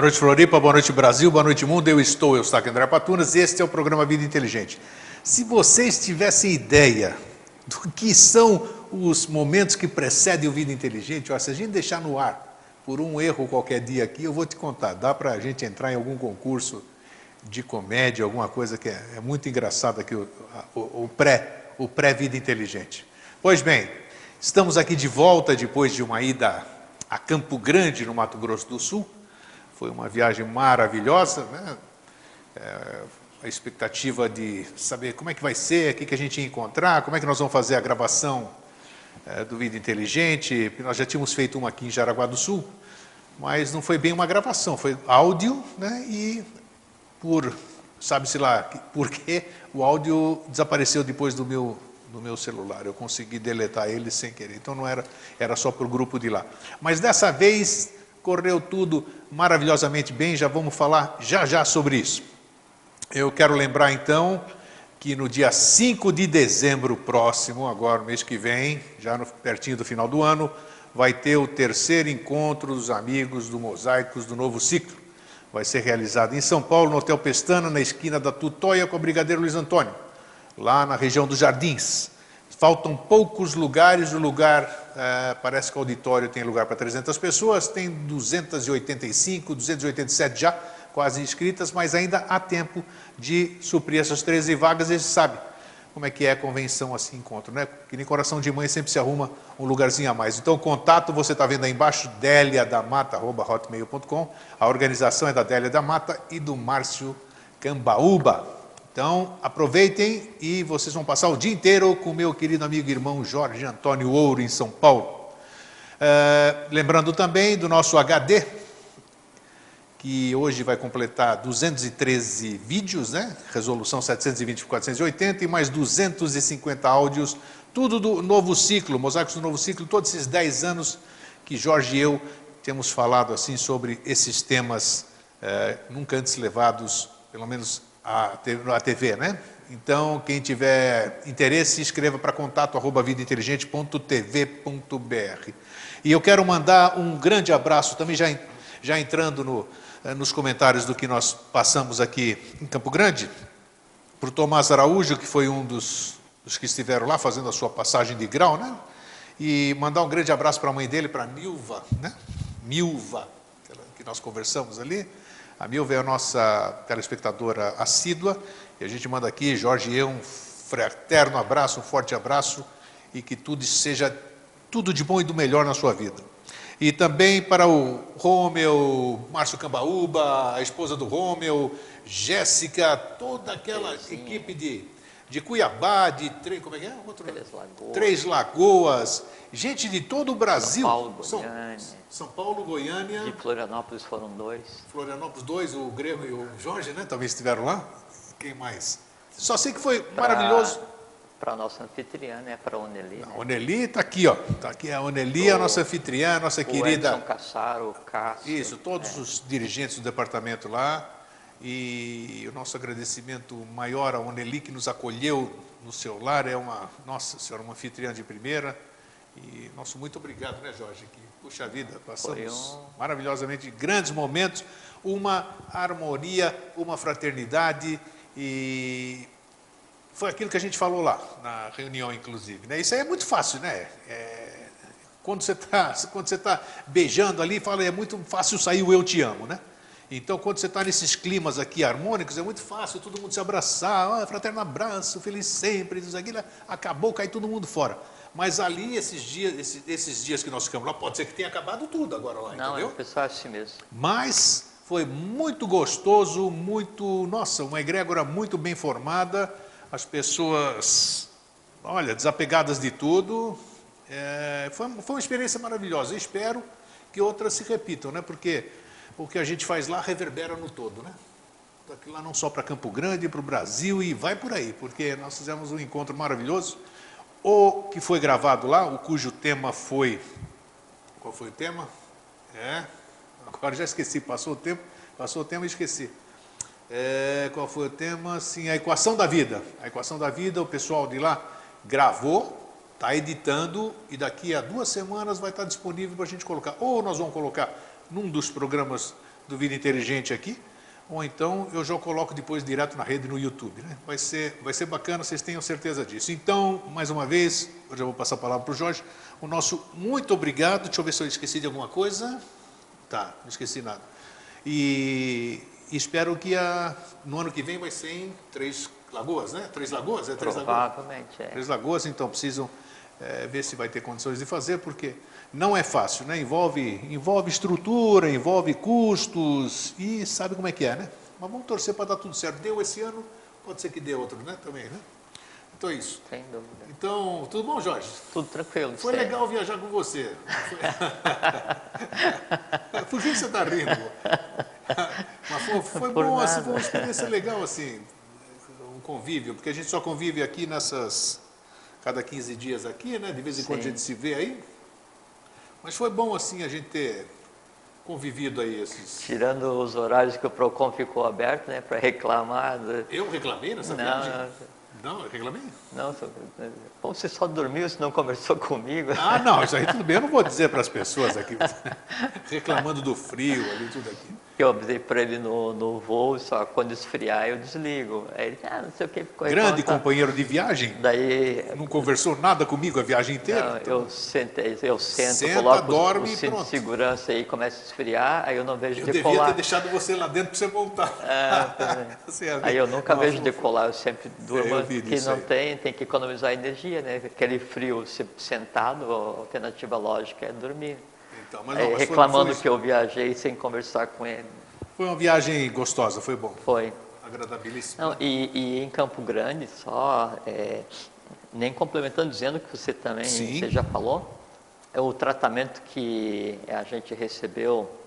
Boa noite, Floripa, boa noite, Brasil, boa noite, mundo. Eu estou aqui, André Patunas, e este é o programa Vida Inteligente. Se vocês tivessem ideia do que são os momentos que precedem o Vida Inteligente, ó, se a gente deixar no ar por um erro qualquer dia aqui, eu vou te contar, dá para a gente entrar em algum concurso de comédia, alguma coisa que é muito engraçada aqui, o pré-Vida Inteligente. Pois bem, estamos aqui de volta depois de uma ida a Campo Grande, no Mato Grosso do Sul. Foi uma viagem maravilhosa, né? A expectativa de saber como é que vai ser, o que a gente ia encontrar, como é que nós vamos fazer a gravação do Vida Inteligente. Nós já tínhamos feito uma aqui em Jaraguá do Sul, mas não foi bem uma gravação, foi áudio, né? E sabe-se lá por que o áudio desapareceu depois do meu celular. Eu consegui deletar ele sem querer, então não era só para o grupo de lá. Mas dessa vez correu tudo maravilhosamente bem, já vamos falar já sobre isso. Eu quero lembrar então que no dia 5 de dezembro próximo, agora no mês que vem, já pertinho do final do ano, vai ter o terceiro encontro dos amigos do Mosaicos do Novo Ciclo. Vai ser realizado em São Paulo, no Hotel Pestana, na esquina da Tutóia com a Brigadeiro Luiz Antônio, lá na região dos Jardins. Faltam poucos lugares, o lugar, parece que o auditório tem lugar para 300 pessoas, tem 285, 287 já quase inscritas, mas ainda há tempo de suprir essas 13 vagas, e você sabe como é que é a convenção assim, encontro, né? Que nem coração de mãe sempre se arruma um lugarzinho a mais. Então, o contato você está vendo aí embaixo, deliadamata@hotmail.com. A organização é da Délia da Mata e do Márcio Cambaúba. Então, aproveitem e vocês vão passar o dia inteiro com o meu querido amigo e irmão Jorge Antônio Ouro, em São Paulo. Lembrando também do nosso HD, que hoje vai completar 213 vídeos, né? Resolução 720 por 480 e mais 250 áudios, tudo do Novo Ciclo, Mosaicos do Novo Ciclo, todos esses 10 anos que Jorge e eu temos falado assim sobre esses temas nunca antes levados, pelo menos a TV, né? Então, quem tiver interesse, escreva para contato@vidainteligente.tv.br. E eu quero mandar um grande abraço, também já entrando nos comentários do que nós passamos aqui em Campo Grande, para o Tomás Araújo, que foi um dos que estiveram lá fazendo a sua passagem de grau, né? E mandar um grande abraço para a mãe dele, para a Milva, né? Milva, que nós conversamos ali. A Milva é a nossa telespectadora assídua, e a gente manda aqui, Jorge e eu, um fraterno abraço, um forte abraço, e que tudo seja tudo de bom e do melhor na sua vida. E também para o Rômeu, Márcio Cambaúba, a esposa do Rômeu, Jéssica, toda aquela equipe de Cuiabá, como é que é? Três Lagoas, gente de todo o Brasil. São Paulo, Goiânia. De Florianópolis foram 2. Florianópolis 2, o Grego e o Jorge, né? Talvez estiveram lá. Quem mais? Só sei que foi maravilhoso. Para a nossa anfitriã, né? Para a Oneli. Né? A Oneli está aqui, ó. Está aqui a Oneli, a nossa anfitriã, a nossa querida. Edson Cassaro, Cássio. Isso, todos os dirigentes do departamento lá. E o nosso agradecimento maior à Oneli, que nos acolheu no seu lar. É nossa senhora, uma anfitriã de primeira. E nosso muito obrigado, né, Jorge? Que, puxa vida, passamos maravilhosamente grandes momentos, uma harmonia, uma fraternidade, e foi aquilo que a gente falou lá, na reunião, inclusive, né? Isso aí é muito fácil, né? Quando você tá beijando ali, é muito fácil sair o eu te amo, né? Então, quando você está nesses climas aqui harmônicos, é muito fácil todo mundo se abraçar, fraterno abraço, feliz sempre, isso aqui, acabou, cai todo mundo fora. Mas ali, esses dias que nós ficamos lá, pode ser que tenha acabado tudo agora lá, não, entendeu? Não, é o pessoal assim mesmo. Mas foi muito gostoso, nossa, uma egrégora muito bem formada, as pessoas, olha, desapegadas de tudo, foi uma experiência maravilhosa. Eu espero que outras se repitam, né? Porque o que a gente faz lá reverbera no todo, né? Daqui lá não só para Campo Grande, para o Brasil e vai por aí, porque nós fizemos um encontro maravilhoso. O que foi gravado lá, cujo tema foi... Qual foi o tema? Agora já esqueci, passou o tema e esqueci. Qual foi o tema? Sim, a equação da vida. A equação da vida, o pessoal de lá gravou, está editando, e daqui a 2 semanas vai estar disponível para a gente colocar. Ou nós vamos colocar num dos programas do Vida Inteligente aqui, ou então eu já coloco depois direto na rede no YouTube, né? Vai ser bacana, vocês tenham certeza disso. Então, mais uma vez, eu já vou passar a palavra para o Jorge, o nosso muito obrigado. Deixa eu ver se eu esqueci de alguma coisa. Tá, não esqueci nada. E espero que no ano que vem vai ser em Três Lagoas, né? Três Lagoas? É Três Lagoas? Provavelmente, é. Três Lagoas, então precisam ver se vai ter condições de fazer, porque não é fácil, né? Envolve estrutura, envolve custos e sabe como é que é, né? Mas vamos torcer para dar tudo certo. Deu esse ano, pode ser que dê outro, né? Também, né? Então é isso. Sem dúvida. Então, tudo bom, Jorge? Tudo tranquilo. Foi legal viajar com você. Por que você está rindo? Mas foi bom, assim, foi uma experiência legal, assim, um convívio, porque a gente só convive aqui cada 15 dias aqui, né? De vez em quando a gente se vê aí. Mas foi bom, assim, a gente ter convivido aí esses... Tirando os horários que o PROCON ficou aberto, né, para reclamar. Eu reclamei nessa viagem? Não, eu reclamei? Não, como você só dormiu, você não conversou comigo? Ah, não, isso aí tudo bem, eu não vou dizer para as pessoas aqui, reclamando do frio ali, tudo aqui. Eu avisei para ele no voo, só quando esfriar eu desligo. Aí ele, não sei o que. Grande companheiro de viagem? Daí... Não conversou nada comigo a viagem inteira? Não, então... eu sento, coloco dorme, o cinto de segurança aí, começa a esfriar, aí eu não vejo decolar. Eu devia ter deixado você lá dentro para você voltar. Aí eu nunca vejo decolar, eu sempre durmo, que não tem que economizar energia, né? Aquele frio sentado, a alternativa lógica é dormir. Então, mas não, reclamando que eu viajei sem conversar com ele. Foi uma viagem gostosa, foi bom. Foi. Agradabilíssimo. Não, e em Campo Grande, só, nem complementando, dizendo que você também você já falou, é o tratamento que a gente recebeu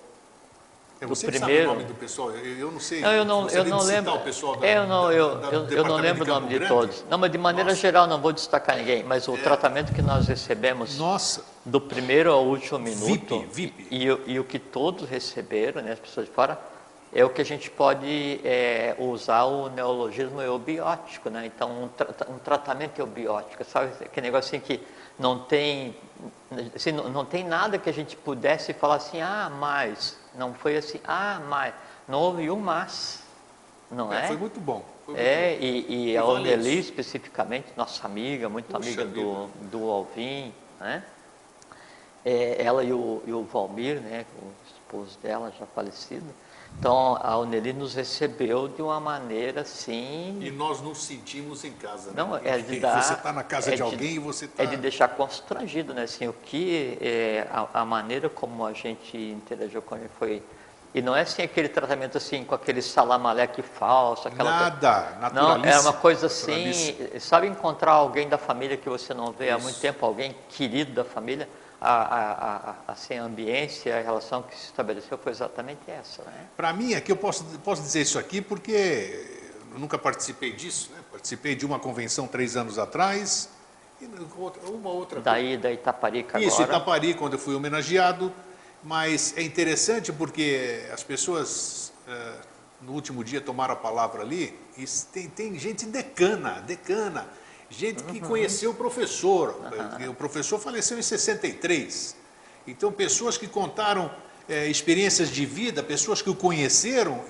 você primeiro. Sabe o nome do pessoal? Eu não sei. Não, eu não lembro. O pessoal eu não lembro o nome de todos. Não, mas de maneira geral não vou destacar ninguém. Mas o tratamento que nós recebemos, do primeiro ao último minuto, VIP. E o que todos receberam, né, as pessoas de fora, é o que a gente pode usar o neologismo eubiótico, né? Então um tratamento eubiótico, sabe? Aquele negócio assim que não tem, assim, não tem nada que a gente pudesse falar assim, mas não foi assim, mas não houve um mas, não é? Foi muito bom. E a Oneli especificamente, nossa amiga, muito amiga do Alvin, né? Ela e o Valmir, né? O esposo dela já falecido. Então, a Oneli nos recebeu de uma maneira assim... E nós nos sentimos em casa, né? Não, você está na casa de alguém e você está... É de deixar constrangido, né? Assim, a maneira como a gente interagiu com ele foi... E não é assim aquele tratamento assim, com aquele salamaleque falso, aquela... Naturalíssimo. Não, é uma coisa assim... Sabe encontrar alguém da família que você não vê há muito tempo, alguém querido da família... Assim, a ambiência, a relação que se estabeleceu foi exatamente essa, né? Para mim, aqui eu posso dizer isso aqui porque eu nunca participei disso, né? Participei de uma convenção 3 anos atrás e uma outra... Da Itaparica agora. Isso, Itapari, quando eu fui homenageado, mas é interessante porque as pessoas no último dia tomaram a palavra ali e tem gente decana, gente que conheceu o professor. O professor faleceu em 63. Então, pessoas que contaram experiências de vida, pessoas que o conheceram,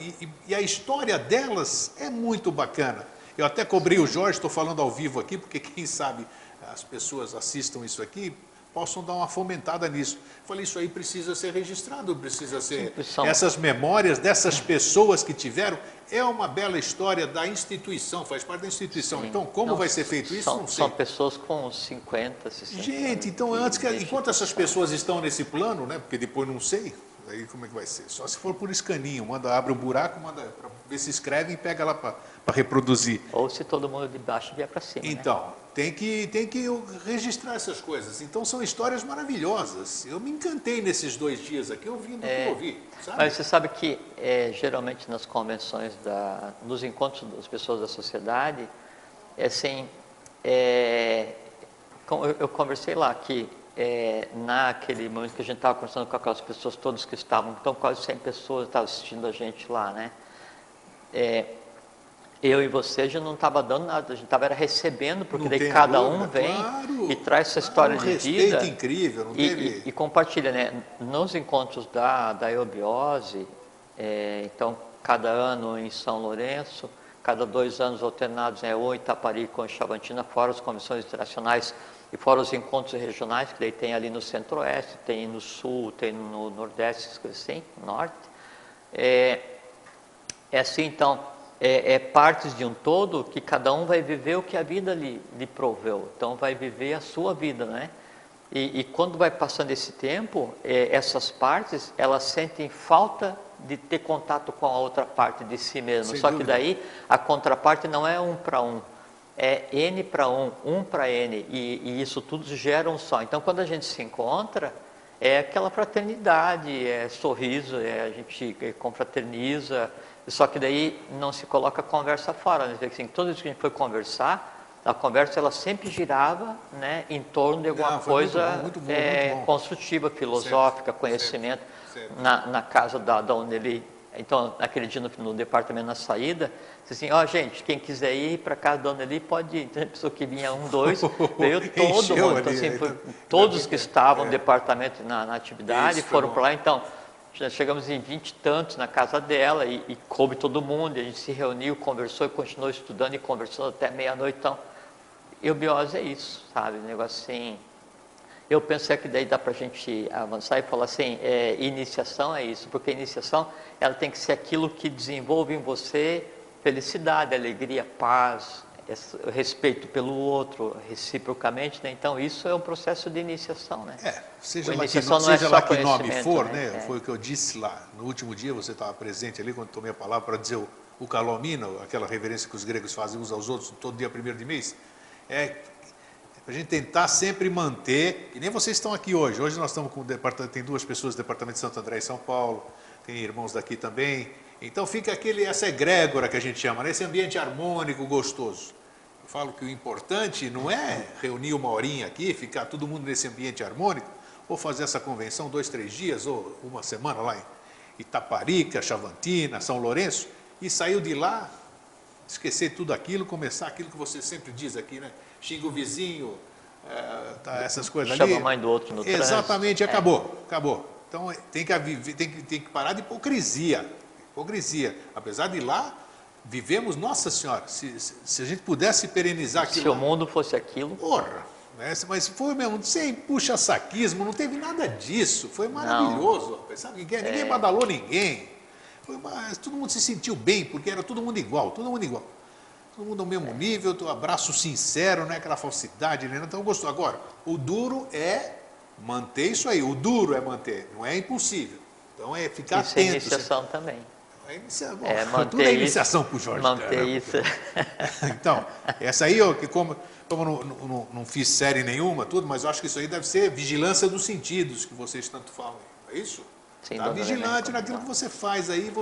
e a história delas é muito bacana. Eu até cobrei o Jorge, estou falando ao vivo aqui, porque quem sabe as pessoas assistam isso aqui, possam dar uma fomentada nisso. Falei, isso aí precisa ser registrado, precisa ser... Essas memórias dessas pessoas que tiveram, é uma bela história da instituição, faz parte da instituição. Sim. Então, como vai ser feito isso, não sei. São pessoas com 50, 60 Gente, então, enquanto essas pessoas estão nesse plano, né, porque depois não sei, aí como é que vai ser? Só se for por escaninho, abre um buraco, manda para ver se escreve e pega lá para reproduzir. Ou se todo mundo de baixo vier para cima, então, né? tem que registrar essas coisas. Então, são histórias maravilhosas. Eu me encantei nesses 2 dias aqui, ouvindo o que eu ouvi. Sabe? Mas você sabe que, geralmente, nas convenções, nos encontros das pessoas da sociedade, assim, eu conversei lá que, naquele momento que a gente estava conversando com aquelas pessoas todas que estavam, então quase 100 pessoas estavam assistindo a gente lá, né? Eu e você, a gente não estava dando nada, a gente estava recebendo, porque daí cada um vem e traz essa história de vida. Incrível, não e compartilha, né? Nos encontros da eubiose, Então, cada ano em São Lourenço, cada 2 anos alternados ou em Itaparica ou em Chavantina, fora as comissões internacionais e fora os encontros regionais, que daí tem ali no Centro-Oeste, tem no Sul, tem no Nordeste, assim, Norte. Assim, então, partes de um todo que cada um vai viver o que a vida lhe proveu. Então, vai viver a sua vida, né? E quando vai passando esse tempo, essas partes, elas sentem falta de ter contato com a outra parte de si mesmo. Sem Só dúvida. que daí, a contraparte não é 1 para 1, é N para 1, 1 para N, e isso tudo gera um só. Então, quando a gente se encontra, é aquela fraternidade, é sorriso, a gente confraterniza, só que daí não se coloca a conversa fora, né? Assim, toda vez que a gente foi conversar, a conversa ela sempre girava, né, em torno de alguma coisa muito bom. construtiva, filosófica, Certo, conhecimento. certo. Na casa da Oneli, então, naquele dia no departamento, na saída, disse assim, gente, quem quiser ir para casa da Oneli pode ir. Então, a pessoa que vinha 1, 2, veio todo mundo. Então, assim, todos que estavam no departamento na atividade foram para lá. Então, já chegamos em 20 e tantos na casa dela e coube todo mundo. E a gente se reuniu, conversou e continuou estudando e conversando até meia-noite. Então, eubiose é isso, sabe? Um negócio assim. Eu penso que daí dá para a gente avançar e falar assim, iniciação é isso, porque a iniciação ela tem que ser aquilo que desenvolve em você felicidade, alegria, paz, respeito pelo outro, reciprocamente, né? Então isso é um processo de iniciação, né? Seja iniciação lá que nome for, né? né? Foi o que eu disse lá, no último dia você estava presente ali, quando tomei a palavra para dizer o calomino, aquela reverência que os gregos fazem uns aos outros todo dia 1º de mês, a gente tentar sempre manter, que nem vocês estão aqui hoje. Hoje nós estamos com o departamento, tem 2 pessoas do departamento de Santo André e São Paulo, tem irmãos daqui também. Então fica essa egrégora que a gente chama, né? Esse ambiente harmônico, gostoso. Eu falo que o importante não é reunir 1 horinha aqui, ficar todo mundo nesse ambiente harmônico, ou fazer essa convenção 2, 3 dias, ou 1 semana lá em Itaparica, Chavantina, São Lourenço, e saiu de lá, esquecer tudo aquilo, começar aquilo que você sempre diz aqui, né? Xinga o vizinho, essas coisas ali. Chama a mãe do outro no trânsito. Exatamente, acabou. Então tem que parar de hipocrisia. Apesar de lá, vivemos, nossa senhora, se a gente pudesse perenizar aquilo. Se o mundo fosse aquilo. Porra, né? Mas foi mesmo, sem puxa-saquismo, não teve nada disso. Foi maravilhoso. Sabe? Ninguém badalou ninguém. Mas todo mundo se sentiu bem, porque era todo mundo igual. Todo mundo ao mesmo nível, abraço sincero, não é aquela falsidade, né? Então gostou. Agora, o duro é manter isso aí, o duro é manter, não é impossível. Então é ficar atento. Isso é iniciação também. Manter tudo é iniciação para o Jorge. Manter isso. Então, essa aí, como não fiz série nenhuma, tudo, mas eu acho que isso aí deve ser vigilância dos sentidos, que vocês tanto falam. É isso? Está vigilante naquilo que você faz aí,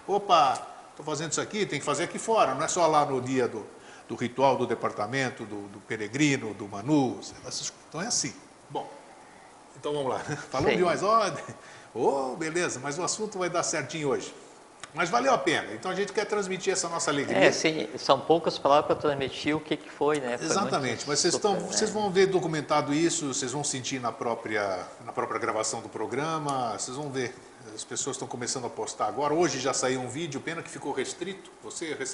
opa, estou fazendo isso aqui, tem que fazer aqui fora, não é só lá no dia do ritual do departamento, do peregrino, do Manu, então é assim. Bom, então vamos lá, falamos de mais ordem, beleza, mas o assunto vai dar certinho hoje. Mas valeu a pena, então a gente quer transmitir essa nossa alegria. Sim, são poucas palavras para transmitir o que foi, né? Foi exatamente, mas vocês vão ver documentado isso, vocês vão sentir na própria gravação do programa, vocês vão ver, as pessoas estão começando a postar agora. Hoje já saiu um vídeo, pena que ficou restrito,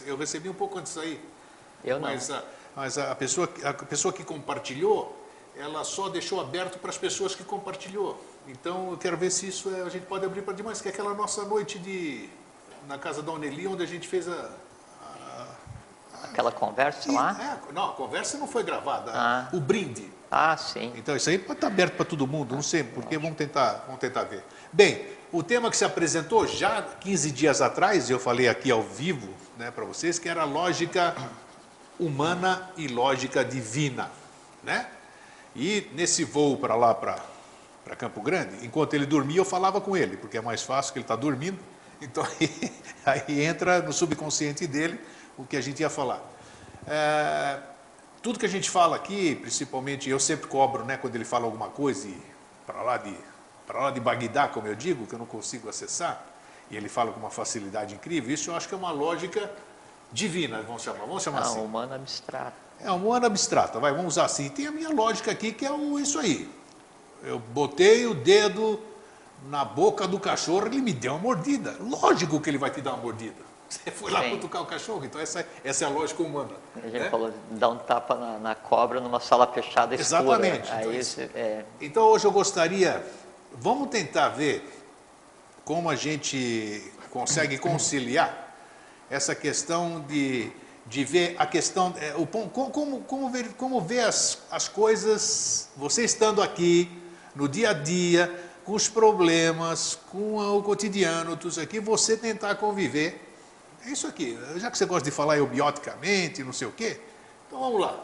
eu recebi um pouco antes de sair. Eu não. Mas a pessoa que compartilhou, ela só deixou aberto para as pessoas que compartilhou. Então eu quero ver se isso a gente pode abrir para demais, que é aquela nossa noite na casa da Oneli, onde a gente fez aquela conversa lá? Não, a conversa não foi gravada, o brinde. Sim. Então isso aí pode estar aberto para todo mundo, não sei, porque vamos tentar ver. Bem, o tema que se apresentou já 15 dias atrás, eu falei aqui ao vivo, né, para vocês, que era lógica humana e lógica divina, né? E nesse voo para lá, para Campo Grande, enquanto ele dormia, eu falava com ele, porque é mais fácil que ele está dormindo. Então, aí entra no subconsciente dele o que a gente ia falar. Tudo que a gente fala aqui, principalmente, eu sempre cobro, né, quando ele fala alguma coisa para lá de Bagdá, como eu digo, que eu não consigo acessar, e ele fala com uma facilidade incrível, isso eu acho que é uma lógica divina, vamos chamar assim. Humana abstrata. Humana abstrata, vamos usar assim. Tem a minha lógica aqui, que é isso aí. Eu botei o dedo na boca do cachorro, ele me deu uma mordida. Lógico que ele vai te dar uma mordida. Você foi lá Sim. cutucar o cachorro, então essa é a lógica humana. A gente né? falou, dá um tapa na cobra numa sala fechada escura. Exatamente. Aí, Então hoje eu gostaria, vamos tentar ver como a gente consegue conciliar essa questão de ver a questão, como ver as coisas, você estando aqui, no dia a dia, com os problemas, com o cotidiano, tudo isso aqui, você tentar conviver. É isso aqui, já que você gosta de falar eubioticamente, não sei o quê, então vamos lá.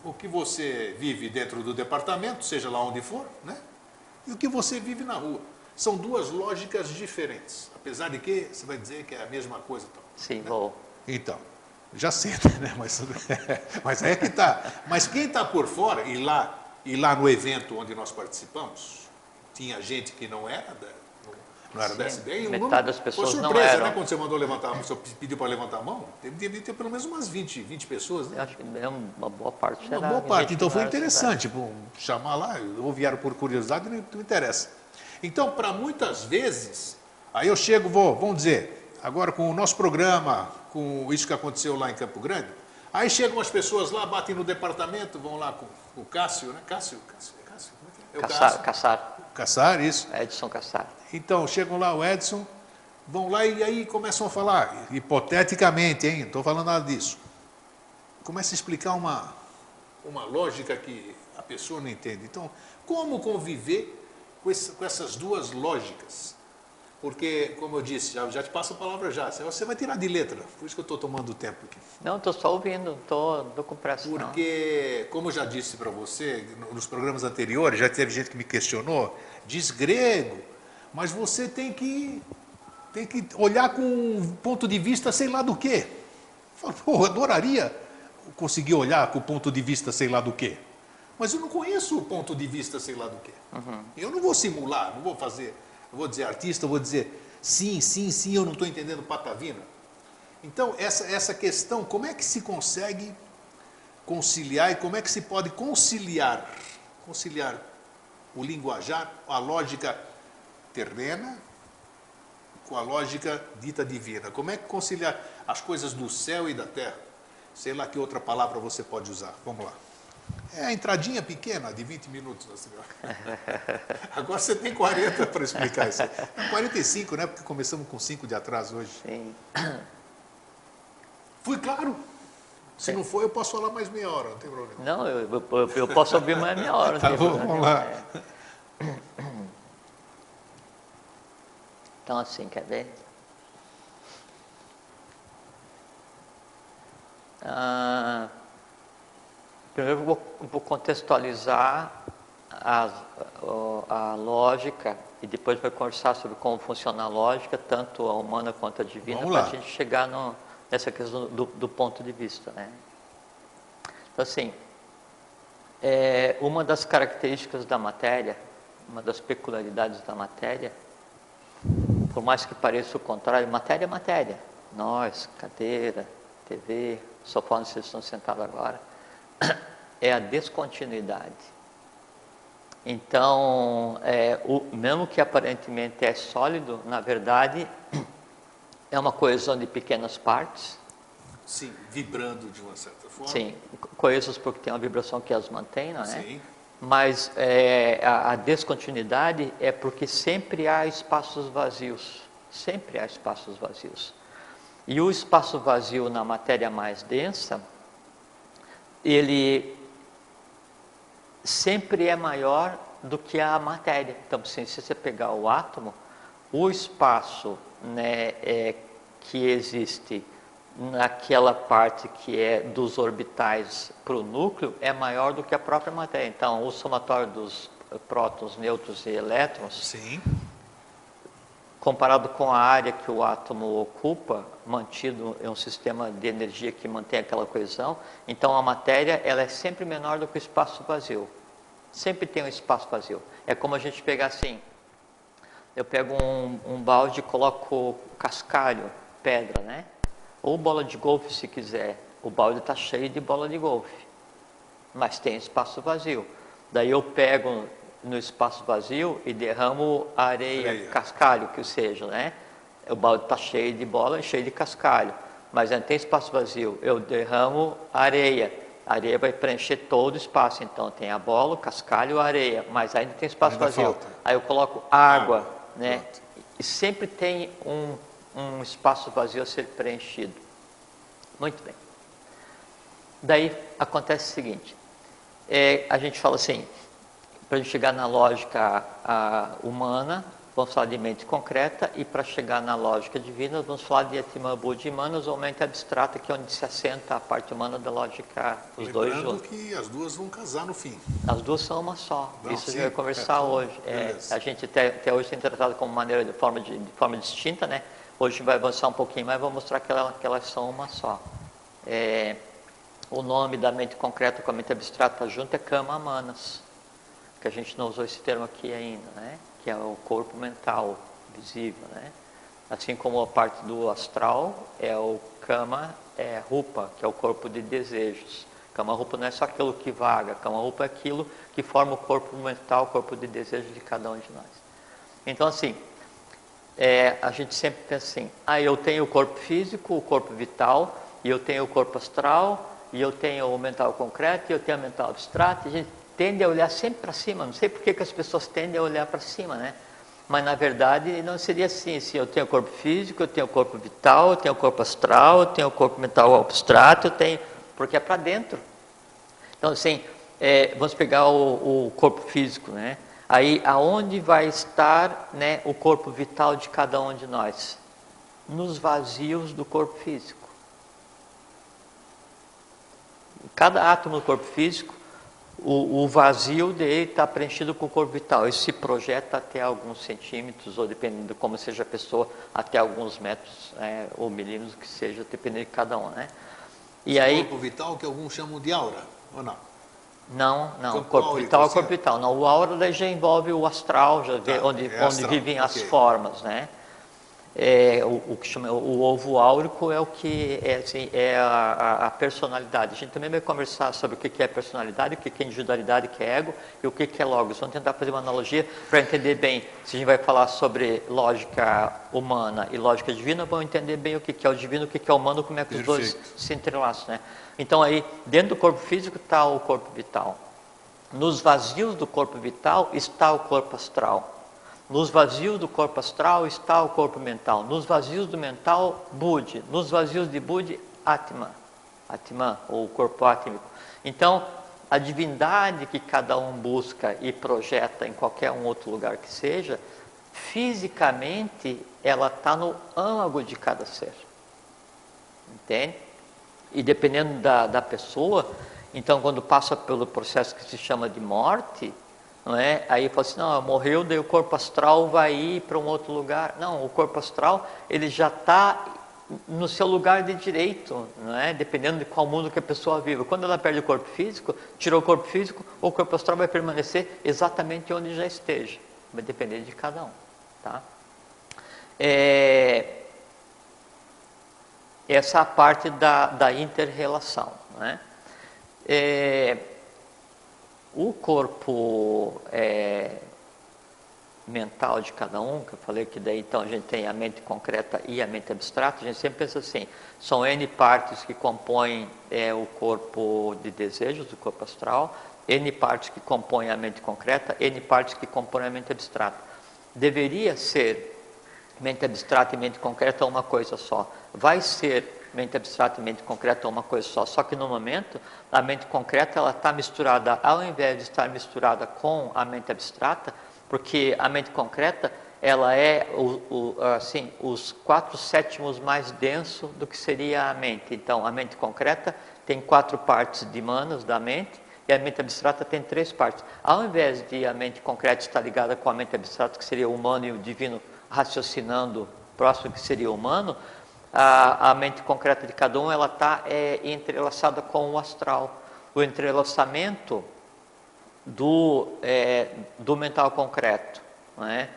O que você vive dentro do departamento, seja lá onde for, né? E o que você vive na rua. São duas lógicas diferentes, apesar de que você vai dizer que é a mesma coisa. Então, sim, né? vou. Então, já sei, né? Mas é que tá. Mas quem está por fora, e lá no evento onde nós participamos, tinha gente que não era da SBN. Metade das pessoas foi não surpresa, eram. né? Quando você mandou levantar, você pediu para levantar a mão, devia ter pelo menos umas 20 pessoas, né? Eu acho que é uma boa parte. Uma boa parte, então foi interessante, chamar lá, ou vieram por curiosidade, não interessa. Então, para muitas vezes, aí eu chego, vamos dizer, agora com o nosso programa, com isso que aconteceu lá em Campo Grande, aí chegam as pessoas lá, batem no departamento, vão lá com o Cássio, né? Cássio? É o Cássio. Caçar, isso. Edson Caçar. Então, chegam lá o Edson, vão lá e aí começam a falar, hipoteticamente, hein? Não estou falando nada disso. Começa a explicar uma lógica que a pessoa não entende. Então, como conviver com essas duas lógicas? Porque, como eu disse, já te passo a palavra já, você vai tirar de letra, por isso que eu estou tomando tempo aqui. Não, estou só ouvindo, estou com pressa. Porque, como eu já disse para você, nos programas anteriores, já teve gente que me questionou, diz grego, mas você tem que olhar com um ponto de vista sei lá do quê. Eu adoraria conseguir olhar com o ponto de vista sei lá do quê. Mas eu não conheço o ponto de vista sei lá do quê. Eu não vou simular, não vou fazer, eu vou dizer artista, eu vou dizer sim, eu não estou entendendo patavina. Então, essa questão, como é que se consegue conciliar e como é que se pode conciliar o linguajar, a lógica terrena com a lógica dita divina? Como é que conciliar as coisas do céu e da terra? Sei lá que outra palavra você pode usar. Vamos lá. É a entradinha pequena, de 20 minutos. Agora você tem 40 para explicar isso. 45, né? Porque começamos com 5 de atraso hoje. Sim. Fui claro? Se não for, eu posso falar mais meia hora, não tem problema. Não, eu posso ouvir mais meia hora. Tá bom, vamos lá. Então, assim, quer ver? Primeiro eu vou contextualizar a lógica e depois vai conversar sobre como funciona a lógica, tanto a humana quanto a divina, para a gente chegar nessa questão do ponto de vista, né? Então, assim, uma das características da matéria, uma das peculiaridades da matéria, por mais que pareça o contrário, matéria é matéria. Nós, cadeira, TV, sofá onde vocês estão sentados agora, é a descontinuidade. Então, mesmo que aparentemente é sólido, na verdade, é uma coesão de pequenas partes. Sim, vibrando de uma certa forma. Sim, coesas porque tem uma vibração que as mantém, não é? Sim. Mas a descontinuidade é porque sempre há espaços vazios. Sempre há espaços vazios. E o espaço vazio na matéria mais densa, ele sempre é maior do que a matéria. Então, se você pegar o átomo, o espaço, né, que existe naquela parte que é dos orbitais para o núcleo é maior do que a própria matéria. Então, o somatório dos prótons, nêutrons e elétrons, Sim. comparado com a área que o átomo ocupa, mantido em um sistema de energia que mantém aquela coesão, então a matéria ela é sempre menor do que o espaço vazio. Sempre tem um espaço vazio. É como a gente pegar assim, eu pego um balde e coloco cascalho, pedra, né? Ou bola de golfe se quiser. O balde está cheio de bola de golfe, mas tem espaço vazio. Daí eu pego no espaço vazio e derramo areia, cascalho, que seja, né? O balde está cheio de bola e cheio de cascalho, mas ainda tem espaço vazio, eu derramo areia, a areia vai preencher todo o espaço, então tem a bola, o cascalho, a areia, mas ainda tem espaço vazio. Aí eu coloco água, né? Pronto. E sempre tem um espaço vazio a ser preenchido. Muito bem. Daí acontece o seguinte, a gente fala assim, para a gente chegar na lógica humana, vamos falar de mente concreta, e para chegar na lógica divina, vamos falar de Atman Buddhi Manas, ou mente abstrata, que é onde se assenta a parte humana da lógica, os dois juntos. Lembrando que as duas vão casar no fim. As duas são uma só. Não, isso sim, a gente vai conversar hoje. A gente até hoje tem tratado como maneira de forma distinta, né? Hoje a gente vai avançar um pouquinho mais, vou mostrar que elas são uma só. O nome da mente concreta com a mente abstrata junto é Kama Manas, que a gente não usou esse termo aqui ainda, né? Que é o corpo mental visível, né? Assim como a parte do astral é o Kama Rupa, que é o corpo de desejos. Kama Rupa não é só aquilo que vaga, Kama Rupa é aquilo que forma o corpo mental, o corpo de desejos de cada um de nós. Então assim, a gente sempre pensa assim, eu tenho o corpo físico, o corpo vital, e eu tenho o corpo astral, e eu tenho o mental concreto, e eu tenho o mental abstrato, e a gente tende a olhar sempre para cima, não sei por que as pessoas tendem a olhar para cima, né? Mas na verdade não seria assim, eu tenho o corpo físico, eu tenho o corpo vital, eu tenho o corpo astral, eu tenho o corpo mental abstrato, porque é para dentro. Então assim, vamos pegar o corpo físico, né? Aí aonde vai estar, né, o corpo vital de cada um de nós? Nos vazios do corpo físico. Cada átomo do corpo físico, o vazio dele está preenchido com o corpo vital. Isso se projeta até alguns centímetros, ou dependendo de como seja a pessoa, até alguns metros ou milímetros, que seja, dependendo de cada um, né? E aí, corpo vital que alguns chamam de aura, ou não? Não, o corpo vital é o corpo vital. Não, o aura daí já envolve o astral, já vê onde vivem as formas, né? O que chama o ovo áurico é o que é a personalidade. A gente também vai conversar sobre o que é personalidade, o que é individualidade, o que é ego e o que é logos. Vamos tentar fazer uma analogia para entender bem. Se a gente vai falar sobre lógica humana e lógica divina, vamos entender bem o que é o divino, o que é o humano, como é que os dois se entrelaçam, né? Então aí, dentro do corpo físico está o corpo vital. Nos vazios do corpo vital está o corpo astral. Nos vazios do corpo astral está o corpo mental. Nos vazios do mental, Buddhi. Nos vazios de Buddhi, Atman. Atman, ou corpo átmico. Então, a divindade que cada um busca e projeta em qualquer outro lugar que seja, fisicamente, ela está no âmago de cada ser. Entende? E dependendo da pessoa, então quando passa pelo processo que se chama de morte, não é? Aí fala assim, não, morreu, daí o corpo astral vai ir para um outro lugar. Não, o corpo astral, ele já está no seu lugar de direito, não é? Dependendo de qual mundo que a pessoa vive. Quando ela perde o corpo físico, tirou o corpo físico, o corpo astral vai permanecer exatamente onde já esteja. Vai depender de cada um, tá? Essa é a parte da inter-relação, não é? O corpo mental de cada um, que eu falei que daí então a gente tem a mente concreta e a mente abstrata, a gente sempre pensa assim, são N partes que compõem o corpo de desejos, o corpo astral, N partes que compõem a mente concreta, N partes que compõem a mente abstrata. Deveria ser mente abstrata e mente concreta uma coisa só. Vai ser mente abstrata e mente concreta uma coisa só que no momento a mente concreta ela está misturada, ao invés de estar misturada com a mente abstrata, porque a mente concreta ela é assim, os 4/7 mais denso do que seria a mente. Então a mente concreta tem 4 partes de manas da mente e a mente abstrata tem 3 partes. Ao invés de a mente concreta estar ligada com a mente abstrata, que seria o humano e o divino raciocinando próximo que seria o humano, a mente concreta de cada um ela está entrelaçada com o astral. O entrelaçamento do mental concreto, não é?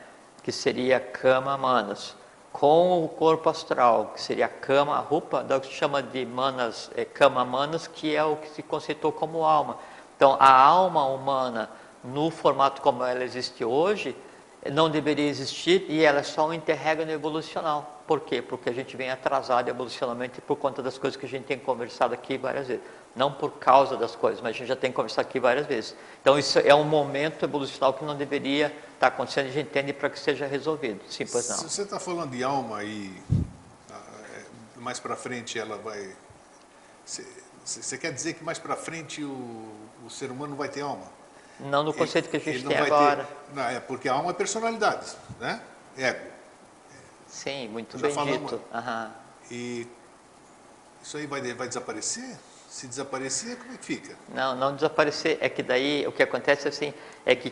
Que seria Kama Manas, com o corpo astral, que seria Kama Rupa, da que se chama de Manas, Kama Manas, que é o que se conceitou como alma. Então, a alma humana no formato como ela existe hoje, não deveria existir e ela é só um interregno evolucional. Por quê? Porque a gente vem atrasado evolucionalmente por conta das coisas que a gente tem conversado aqui várias vezes. Não por causa das coisas, mas a gente já tem conversado aqui várias vezes. Então isso é um momento evolucional que não deveria estar acontecendo, a gente entende para que seja resolvido. Sim, pois não. Se você está falando de alma e mais para frente ela vai... Você quer dizer que mais para frente o ser humano vai ter alma? Não no conceito que a gente não tem vai agora. Ter, não, porque a alma é personalidade, né? Ego. Sim, muito Já bem falamos. dito. Aham. E isso aí vai desaparecer? Se desaparecer, como é que fica? Não desaparecer. É que daí o que acontece assim é que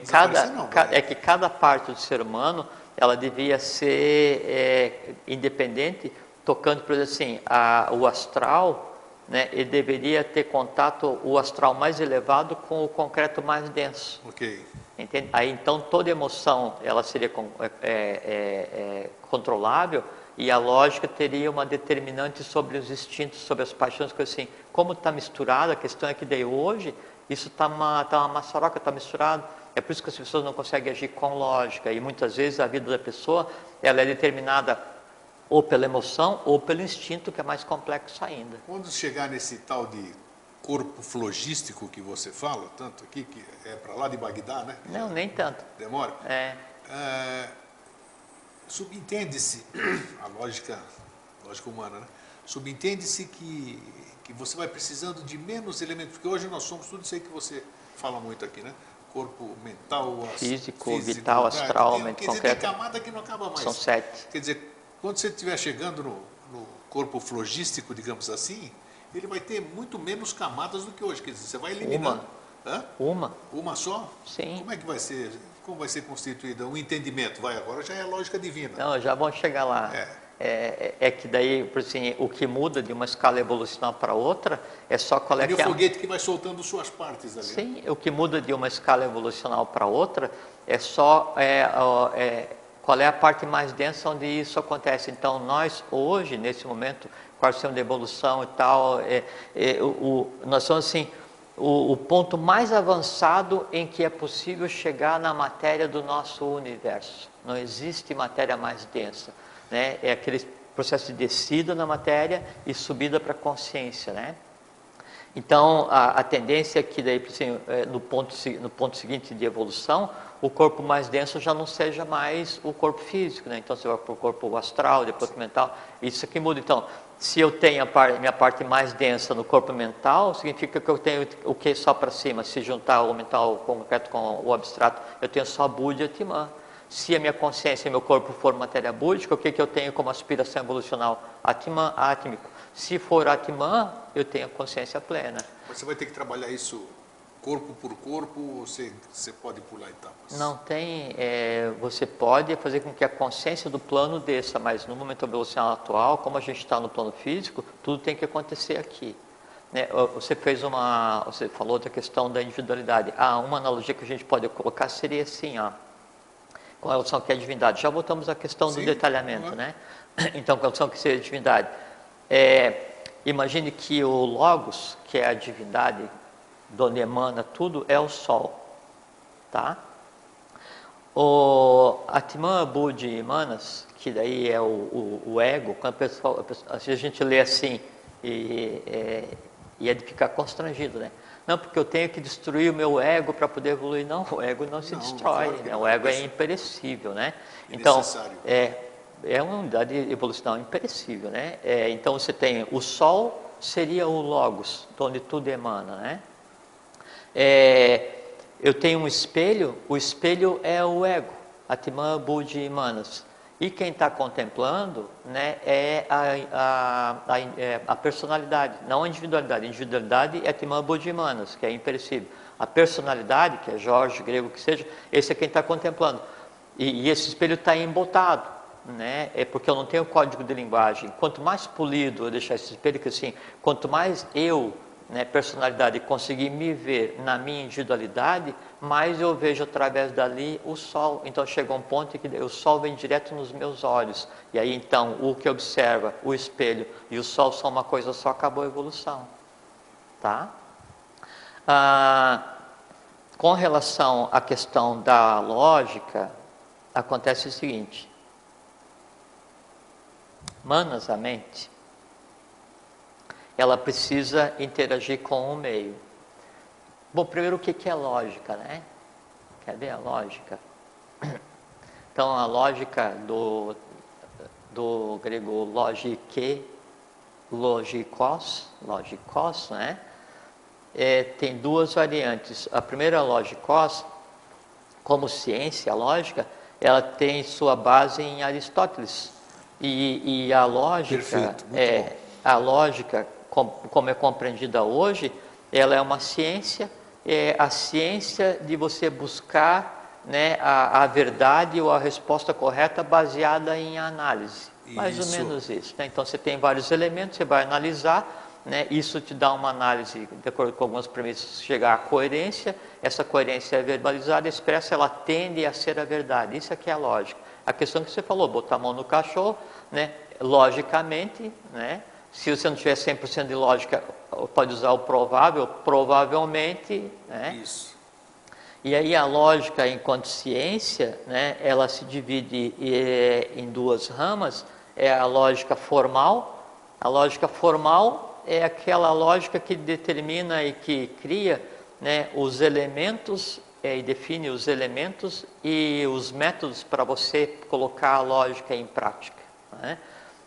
cada parte do ser humano ela devia ser independente, tocando, por exemplo, assim, o astral, né? Ele deveria ter contato, o astral mais elevado com o concreto mais denso. Ok. Entende? Aí então toda emoção ela seria controlável e a lógica teria uma determinante sobre os instintos, sobre as paixões, coisas assim. Como está misturado, a questão é que daí hoje isso está uma maçaroca, está misturado. É por isso que as pessoas não conseguem agir com lógica e muitas vezes a vida da pessoa ela é determinada ou pela emoção ou pelo instinto, que é mais complexo ainda. Quando chegar nesse tal de corpo flogístico que você fala, tanto aqui, que é para lá de Bagdá, né? Não, nem tanto. Demora? Subentende-se, a lógica humana, né? Subentende-se que você vai precisando de menos elementos, porque hoje nós somos tudo isso aí que você fala muito aqui, né? Corpo mental, físico, vital, astral, quer dizer, tem camada que não acaba mais. São 7. Quer dizer, quando você estiver chegando no corpo flogístico, digamos assim, ele vai ter muito menos camadas do que hoje. Quer dizer, você vai eliminando. Uma só? Sim. Como é que vai ser? Como vai ser constituída? Um entendimento? Agora já é a lógica divina. Não, já vamos chegar lá. É que daí, por assim, o que muda de uma escala evolucional para outra é só qual é o foguete que vai soltando suas partes ali. Sim, o que muda de uma escala evolucional para outra é só qual é a parte mais densa onde isso acontece. Então, nós hoje, nesse momento, com a questão da evolução e tal, nós somos assim, o ponto mais avançado em que é possível chegar na matéria do nosso universo. Não existe matéria mais densa, né? É aquele processo de descida na matéria e subida para a consciência, né? Então, a tendência é que daí, assim, no ponto seguinte de evolução, o corpo mais denso já não seja mais o corpo físico, né? Então, você vai para o corpo astral, depois o mental, isso aqui muda. Então, se eu tenho minha parte mais densa no corpo mental, significa que eu tenho o que só para cima. Se juntar o mental concreto com o abstrato, eu tenho só Buddha e Atman. Se a minha consciência e meu corpo for matéria búdica, o que eu tenho como aspiração evolucional? Atman, átmico. Se for Atman, eu tenho a consciência plena. Mas você vai ter que trabalhar isso corpo por corpo, ou você pode pular etapas? Não tem, você pode fazer com que a consciência do plano desça, mas no momento evolucional atual, como a gente está no plano físico, tudo tem que acontecer aqui. Né? Você falou da questão da individualidade. Uma analogia que a gente pode colocar seria assim, com relação ao que é a divindade. Já voltamos à questão do detalhamento, né? Então, com relação ao que seria a divindade. Imagine que o Logos, que é a divindade, de onde emana tudo, é o Sol, tá? O Atman, Buddha e Manas, que daí é o ego, quando a gente lê assim, e é de ficar constrangido, né? Não, porque eu tenho que destruir o meu ego para poder evoluir. Não, o ego não se destrói, claro, né? O ego é imperecível, né? Então, é uma unidade evolucional imperecível, né? Então, você tem o Sol, seria o Logos, de onde tudo emana, né? Eu tenho um espelho, o espelho é o ego, Atman, Buddha e Manas. E quem está contemplando, né, é a personalidade, não a individualidade. A individualidade é Atman, Buddha e Manas, que é imperecível. A personalidade, que é Jorge, grego, que seja, esse é quem está contemplando. E esse espelho está embotado, né? É porque eu não tenho código de linguagem. Quanto mais polido eu deixar esse espelho, que assim, quanto mais eu, né, personalidade, conseguir me ver na minha individualidade, mais eu vejo através dali o Sol. Então chega um ponto em que o Sol vem direto nos meus olhos. E aí então o que observa, o espelho e o Sol são uma coisa com a evolução. Tá? Com relação à questão da lógica, acontece o seguinte: manas, a mente, ela precisa interagir com o meio. Bom, primeiro, o que é lógica, né? Quer ver a lógica? Então, a lógica do grego logike, logikos, né? Tem duas variantes. A primeira, logikos, como ciência lógica, ela tem sua base em Aristóteles. E a lógica, perfeito, muito bom. A lógica, como é compreendida hoje, ela é uma ciência, é a ciência de você buscar, né, a verdade ou a resposta correta baseada em análise. Mais ou menos isso, né? Então você tem vários elementos, você vai analisar, né? Isso te dá uma análise, de acordo com algumas premissas, chegar à coerência. Essa coerência é verbalizada, expressa, ela tende a ser a verdade. Isso aqui é a lógica. A questão que você falou, botar a mão no cachorro, né? Logicamente, né? Se você não tiver 100% de lógica, pode usar o provável, provavelmente, né? Isso. E aí a lógica, enquanto ciência, né, ela se divide em duas ramas. É a lógica formal. A lógica formal é aquela lógica que determina e que cria, né, os elementos, e define os elementos e os métodos para você colocar a lógica em prática, né?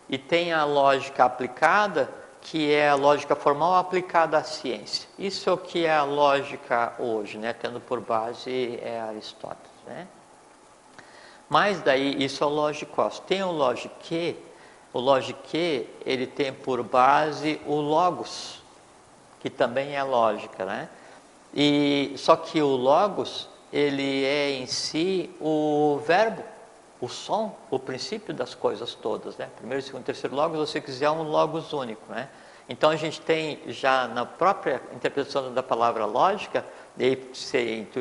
E tem a lógica aplicada, que é a lógica formal aplicada à ciência. Isso é o que é a lógica hoje, né? Tendo por base Aristóteles, né? Mas daí, isso é o logikos. Tem o logique. O logique, ele tem por base o logos, que também é lógica, né? E só que o logos, ele é em si o verbo, o som, o princípio das coisas todas, né? Primeiro, segundo, terceiro logos, se você quiser, é um logos único, né? Então a gente tem já na própria interpretação da palavra lógica, e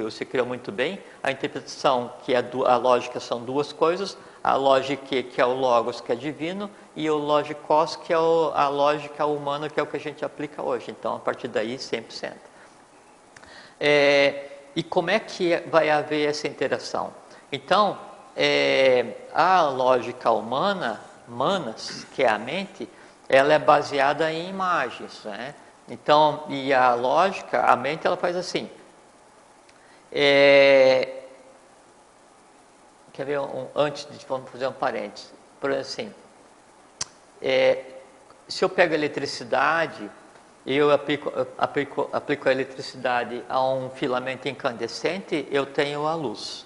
você criou muito bem, a interpretação que a lógica são duas coisas: a lógica, que é o logos, que é divino, e o logikos, que é a lógica humana, que é o que a gente aplica hoje. Então, a partir daí, 100%. E como é que vai haver essa interação? Então, a lógica humana, manas, que é a mente, ela é baseada em imagens, né? Então, e a lógica, a mente, ela faz assim. Quer ver, antes de vamos fazer um parênteses, por exemplo, assim, se eu pego a eletricidade e eu aplico a eletricidade a um filamento incandescente, eu tenho a luz.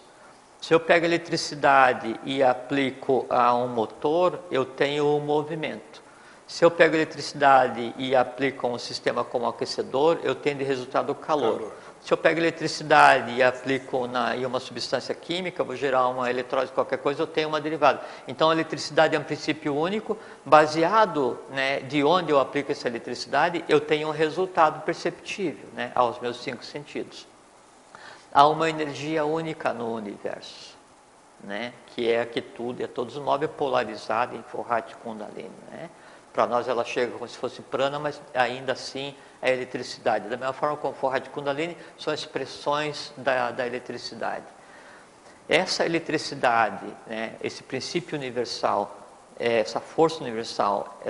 Se eu pego a eletricidade e aplico a um motor, eu tenho o movimento. Se eu pego a eletricidade e aplico a um sistema como aquecedor, eu tenho de resultado o calor. Se eu pego a eletricidade e aplico em uma substância química, vou gerar uma eletrólise, qualquer coisa, eu tenho uma derivada. Então a eletricidade é um princípio único, baseado, né, de onde eu aplico essa eletricidade, eu tenho um resultado perceptível, né, aos meus 5 sentidos. Há uma energia única no universo, né, que é que tudo, todos os móveis polarizados em Forrat Kundalini, né? Para nós ela chega como se fosse prana, mas ainda assim é eletricidade. Da mesma forma como Forrat Kundalini são expressões da eletricidade. Essa eletricidade, né, esse princípio universal, essa força universal,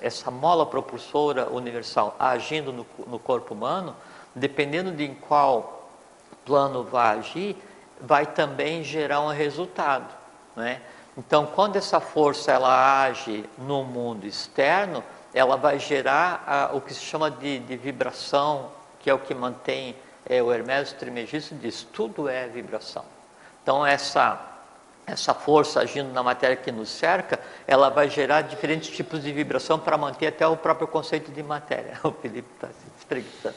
essa mola propulsora universal agindo no corpo humano, dependendo de em qual plano vai agir, vai também gerar um resultado, né? Então, quando essa força ela age no mundo externo, ela vai gerar o que se chama de vibração, que é o que mantém o Hermes Trismegisto diz, tudo é vibração. Então, essa força agindo na matéria que nos cerca, ela vai gerar diferentes tipos de vibração para manter até o próprio conceito de matéria. O Felipe está se espreguiçando.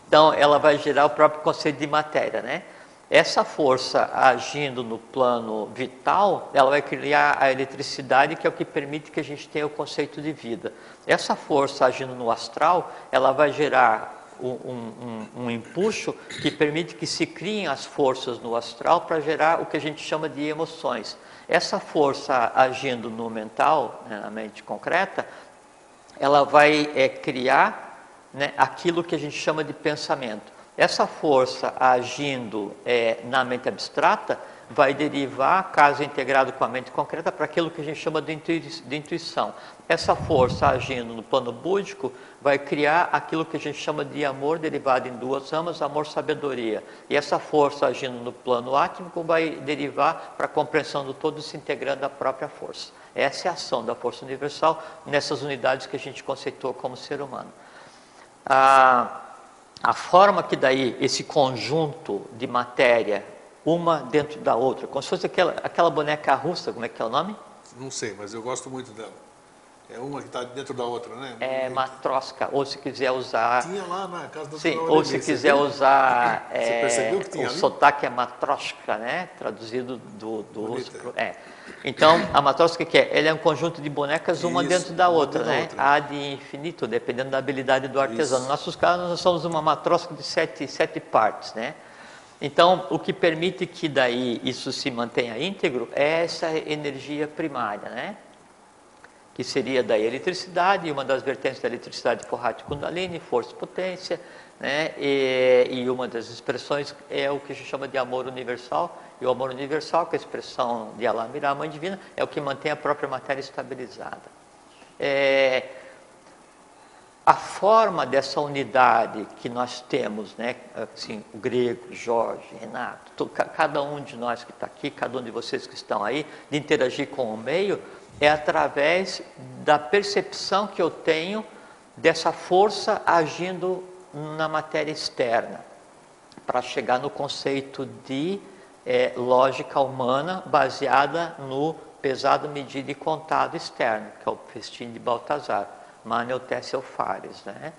Então, ela vai gerar o próprio conceito de matéria, né? Essa força agindo no plano vital, ela vai criar a eletricidade, que é o que permite que a gente tenha o conceito de vida. Essa força agindo no astral, ela vai gerar um empuxo que permite que se criem as forças no astral para gerar o que a gente chama de emoções. Essa força agindo no mental, né, na mente concreta, ela vai criar, né, aquilo que a gente chama de pensamento. Essa força agindo na mente abstrata vai derivar, caso integrado com a mente concreta, para aquilo que a gente chama de intuição. Essa força agindo no plano búdico vai criar aquilo que a gente chama de amor derivado em duas ramas, amor-sabedoria. E essa força agindo no plano átmico vai derivar para a compreensão do todo, se integrando à própria força. Essa é a ação da força universal nessas unidades que a gente conceitou como ser humano. A forma que daí esse conjunto de matéria, uma dentro da outra, como se fosse aquela boneca russa, como é que é o nome? Não sei, mas eu gosto muito dela. É uma que está dentro da outra, né? É matroska, ou se quiser usar... Tinha lá na casa da Sim, senhora ou se quiser usar... Você percebeu que tinha o ali? sotaque é matroska, né? Traduzido do russo pro... Então, a matroska que é? Ela é um conjunto de bonecas, uma Isso, dentro da uma outra, dentro da né? outra. Há de infinito, dependendo da habilidade do artesão. Isso. No nosso caso, nós somos uma matroska de sete partes, né? Então, o que permite que daí isso se mantenha íntegro é essa energia primária, né? Que seria da eletricidade, uma das vertentes da eletricidade, Forrati Kundalini, força e potência, né? E uma das expressões é o que a gente chama de amor universal, e o amor universal, que é a expressão de Allah Mirá, a Mãe Divina, é o que mantém a própria matéria estabilizada. A forma dessa unidade que nós temos, né? Assim, o Grego, Jorge, Renato, cada um de nós que está aqui, cada um de vocês que estão aí, de interagir com o meio, é através da percepção que eu tenho dessa força agindo na matéria externa, para chegar no conceito de lógica humana baseada no pesado, medido e contado externo, que é o festim de Baltazar, Manel Tessel Fares, né?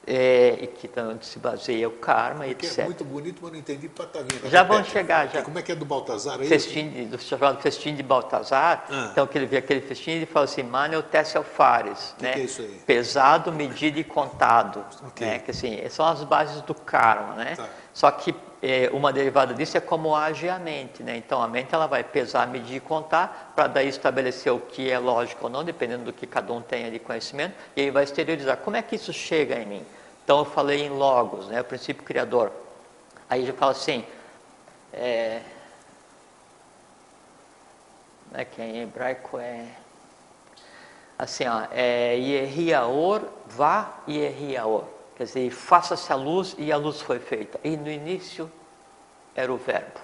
E que também se baseia o karma, etc. É muito bonito, mas não entendi patavinha. Já vão chegar, já. Como é que é do Baltazar aí? Do chamado festim de Baltazar. Então, que ele vê aquele festim, ele fala assim, Manel Tessel Fares, né? Que é isso aí? Pesado, medido e contado, Ok. né? Que assim, são as bases do karma, né? Tá. Só que uma derivada disso é como age a mente, né? Então, a mente ela vai pesar, medir e contar, para daí estabelecer o que é lógico ou não, dependendo do que cada um tenha de conhecimento, e aí vai exteriorizar. Como é que isso chega em mim? Então, eu falei em logos, né? O princípio criador. Aí eu falo assim, que em hebraico é assim, ó, Yehiaor, vá Yehiaor. Quer dizer, faça-se a luz e a luz foi feita. E no início era o verbo.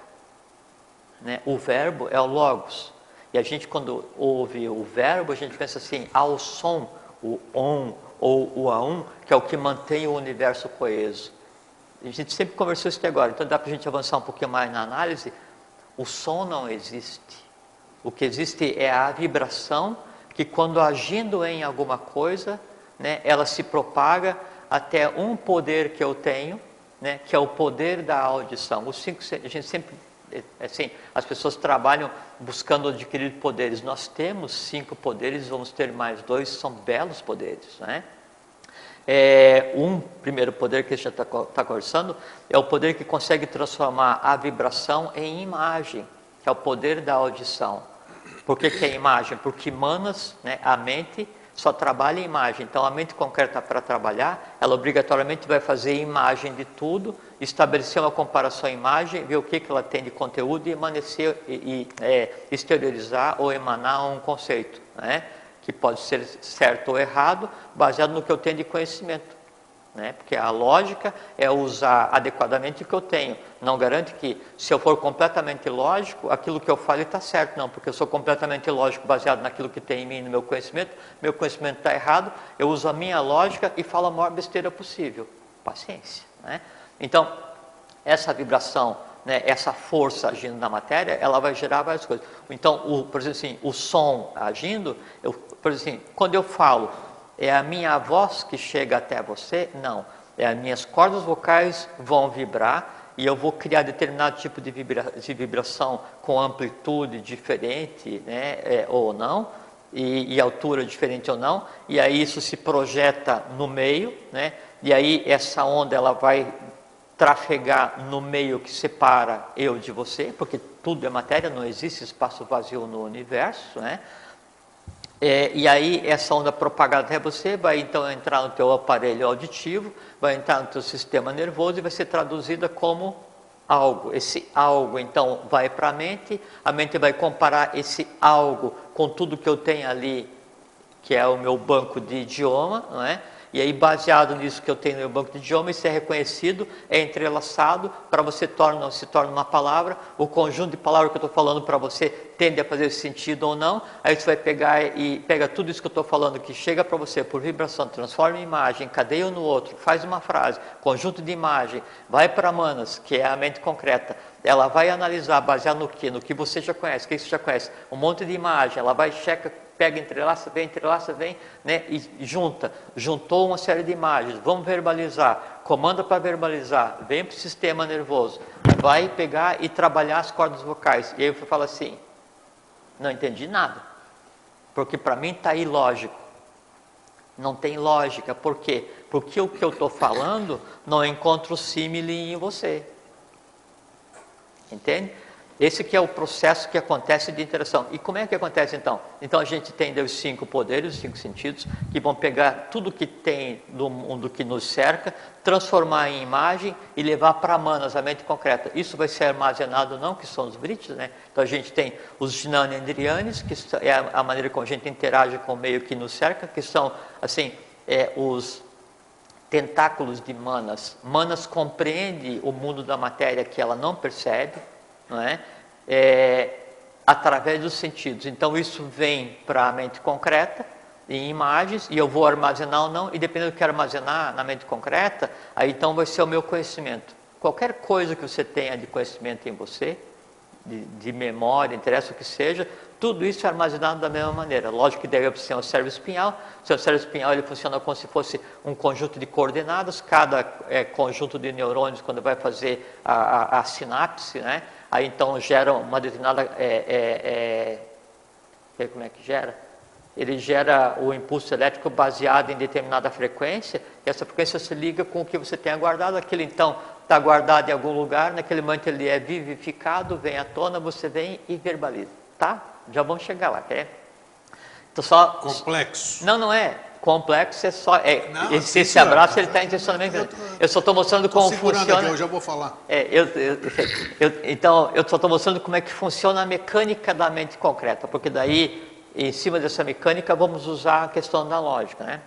Né? O verbo é o logos. E a gente, quando ouve o verbo, a gente pensa assim, ao som, o on ou o aum, que é o que mantém o universo coeso. A gente sempre conversou isso até agora, então dá para a gente avançar um pouquinho mais na análise. O som não existe. O que existe é a vibração que, quando agindo em alguma coisa, né, ela se propaga até um poder que eu tenho, né, que é o poder da audição. Os cinco, a gente sempre, assim, as pessoas trabalham buscando adquirir poderes. Nós temos 5 poderes, vamos ter mais 2, são belos poderes, né? Um primeiro poder que a gente está conversando é o poder que consegue transformar a vibração em imagem, que é o poder da audição. Por que é imagem? Porque Manas, né, a mente, só trabalha em imagem. Então, a mente concreta, para trabalhar, ela obrigatoriamente vai fazer imagem de tudo, estabelecer uma comparação imagem, ver o que ela tem de conteúdo e exteriorizar ou emanar um conceito, né? Que pode ser certo ou errado, baseado no que eu tenho de conhecimento. Né? Porque a lógica é usar adequadamente o que eu tenho. Não garante que, se eu for completamente lógico, aquilo que eu falo está certo. Não, porque eu sou completamente lógico baseado naquilo que tem em mim, no meu conhecimento está errado, eu uso a minha lógica e falo a maior besteira possível. Paciência. Né? Então, essa vibração, né, essa força agindo na matéria, ela vai gerar várias coisas. Então, por exemplo assim, o som agindo, por exemplo assim, quando eu falo, é a minha voz que chega até você? Não. É as minhas cordas vocais vão vibrar e eu vou criar determinado tipo de vibração com amplitude diferente, né, ou não, e altura diferente ou não, e aí isso se projeta no meio, né, e aí essa onda ela vai trafegar no meio que separa eu de você, porque tudo é matéria, não existe espaço vazio no universo, né? E aí essa onda propagada até você vai então entrar no teu aparelho auditivo, vai entrar no teu sistema nervoso e vai ser traduzida como algo. Esse algo então vai para a mente vai comparar esse algo com tudo que eu tenho ali, que é o meu banco de idioma, não é? E aí, baseado nisso que eu tenho no meu banco de idioma, isso é reconhecido, é entrelaçado, para você se torna uma palavra, o conjunto de palavras que eu estou falando para você tende a fazer sentido ou não, aí você vai pegar e pega tudo isso que eu estou falando, que chega para você por vibração, transforma em imagem, cadeia no outro, faz uma frase, conjunto de imagem, vai para Manas, que é a mente concreta, ela vai analisar, baseado no que? No que você já conhece, o que você já conhece? Um monte de imagem, ela vai, checa, pega, entrelaça, vem, né, e juntou uma série de imagens, vamos verbalizar, comanda para verbalizar, vem para o sistema nervoso, vai pegar e trabalhar as cordas vocais, e aí você fala assim, não entendi nada, porque para mim está ilógico, não tem lógica, por quê? Porque o que eu estou falando não encontra o símile em você, entende? Esse que é o processo que acontece de interação. E como é que acontece então? Então a gente tem os 5 poderes, os 5 sentidos, que vão pegar tudo que tem do mundo que nos cerca, transformar em imagem e levar para Manas, a mente concreta. Isso vai ser armazenado não, que são os brites, né? Então a gente tem os Jnana-Indriyanis, que é a maneira como a gente interage com o meio que nos cerca, que são, assim, os tentáculos de Manas. Manas compreende o mundo da matéria que ela não percebe, não é? Através dos sentidos. Então isso vem para a mente concreta, em imagens, e eu vou armazenar ou não, e dependendo do que armazenar na mente concreta, aí então vai ser o meu conhecimento. Qualquer coisa que você tenha de conhecimento em você, de memória, interessa o que seja, tudo isso é armazenado da mesma maneira. Lógico que deve ser o cérebro espinhal. O seu cérebro espinhal ele funciona como se fosse um conjunto de coordenadas, cada conjunto de neurônios, quando vai fazer a sinapse, né? Aí então gera uma determinada... como é que gera? Ele gera o impulso elétrico baseado em determinada frequência, e essa frequência se liga com o que você tenha guardado. Aquilo então está guardado em algum lugar, naquele momento ele é vivificado, vem à tona, você vem e verbaliza, tá? Já vamos chegar lá, quer? Então só... Complexo. Não é. Complexo é só... Não, esse abraço ele está intencionalmente... Eu só estou mostrando como funciona... Aqui, eu já vou falar. Então, eu só estou mostrando como é que funciona a mecânica da mente concreta, porque daí, em cima dessa mecânica, vamos usar a questão da lógica, né?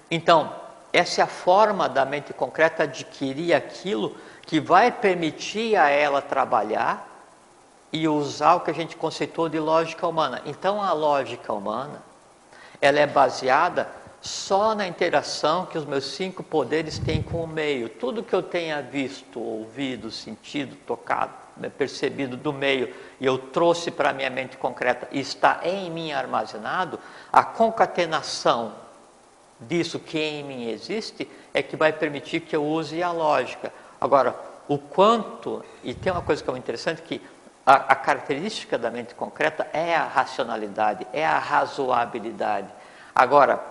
Então, essa é a forma da mente concreta adquirir aquilo que vai permitir a ela trabalhar e usar o que a gente conceitou de lógica humana. Então, a lógica humana, ela é baseada só na interação que os meus 5 poderes têm com o meio. Tudo que eu tenha visto, ouvido, sentido, tocado, percebido do meio, e eu trouxe para a minha mente concreta e está em mim armazenado, a concatenação disso que em mim existe é que vai permitir que eu use a lógica. Agora, o quanto, e tem uma coisa que é muito interessante, que a característica da mente concreta é a racionalidade, é a razoabilidade. Agora,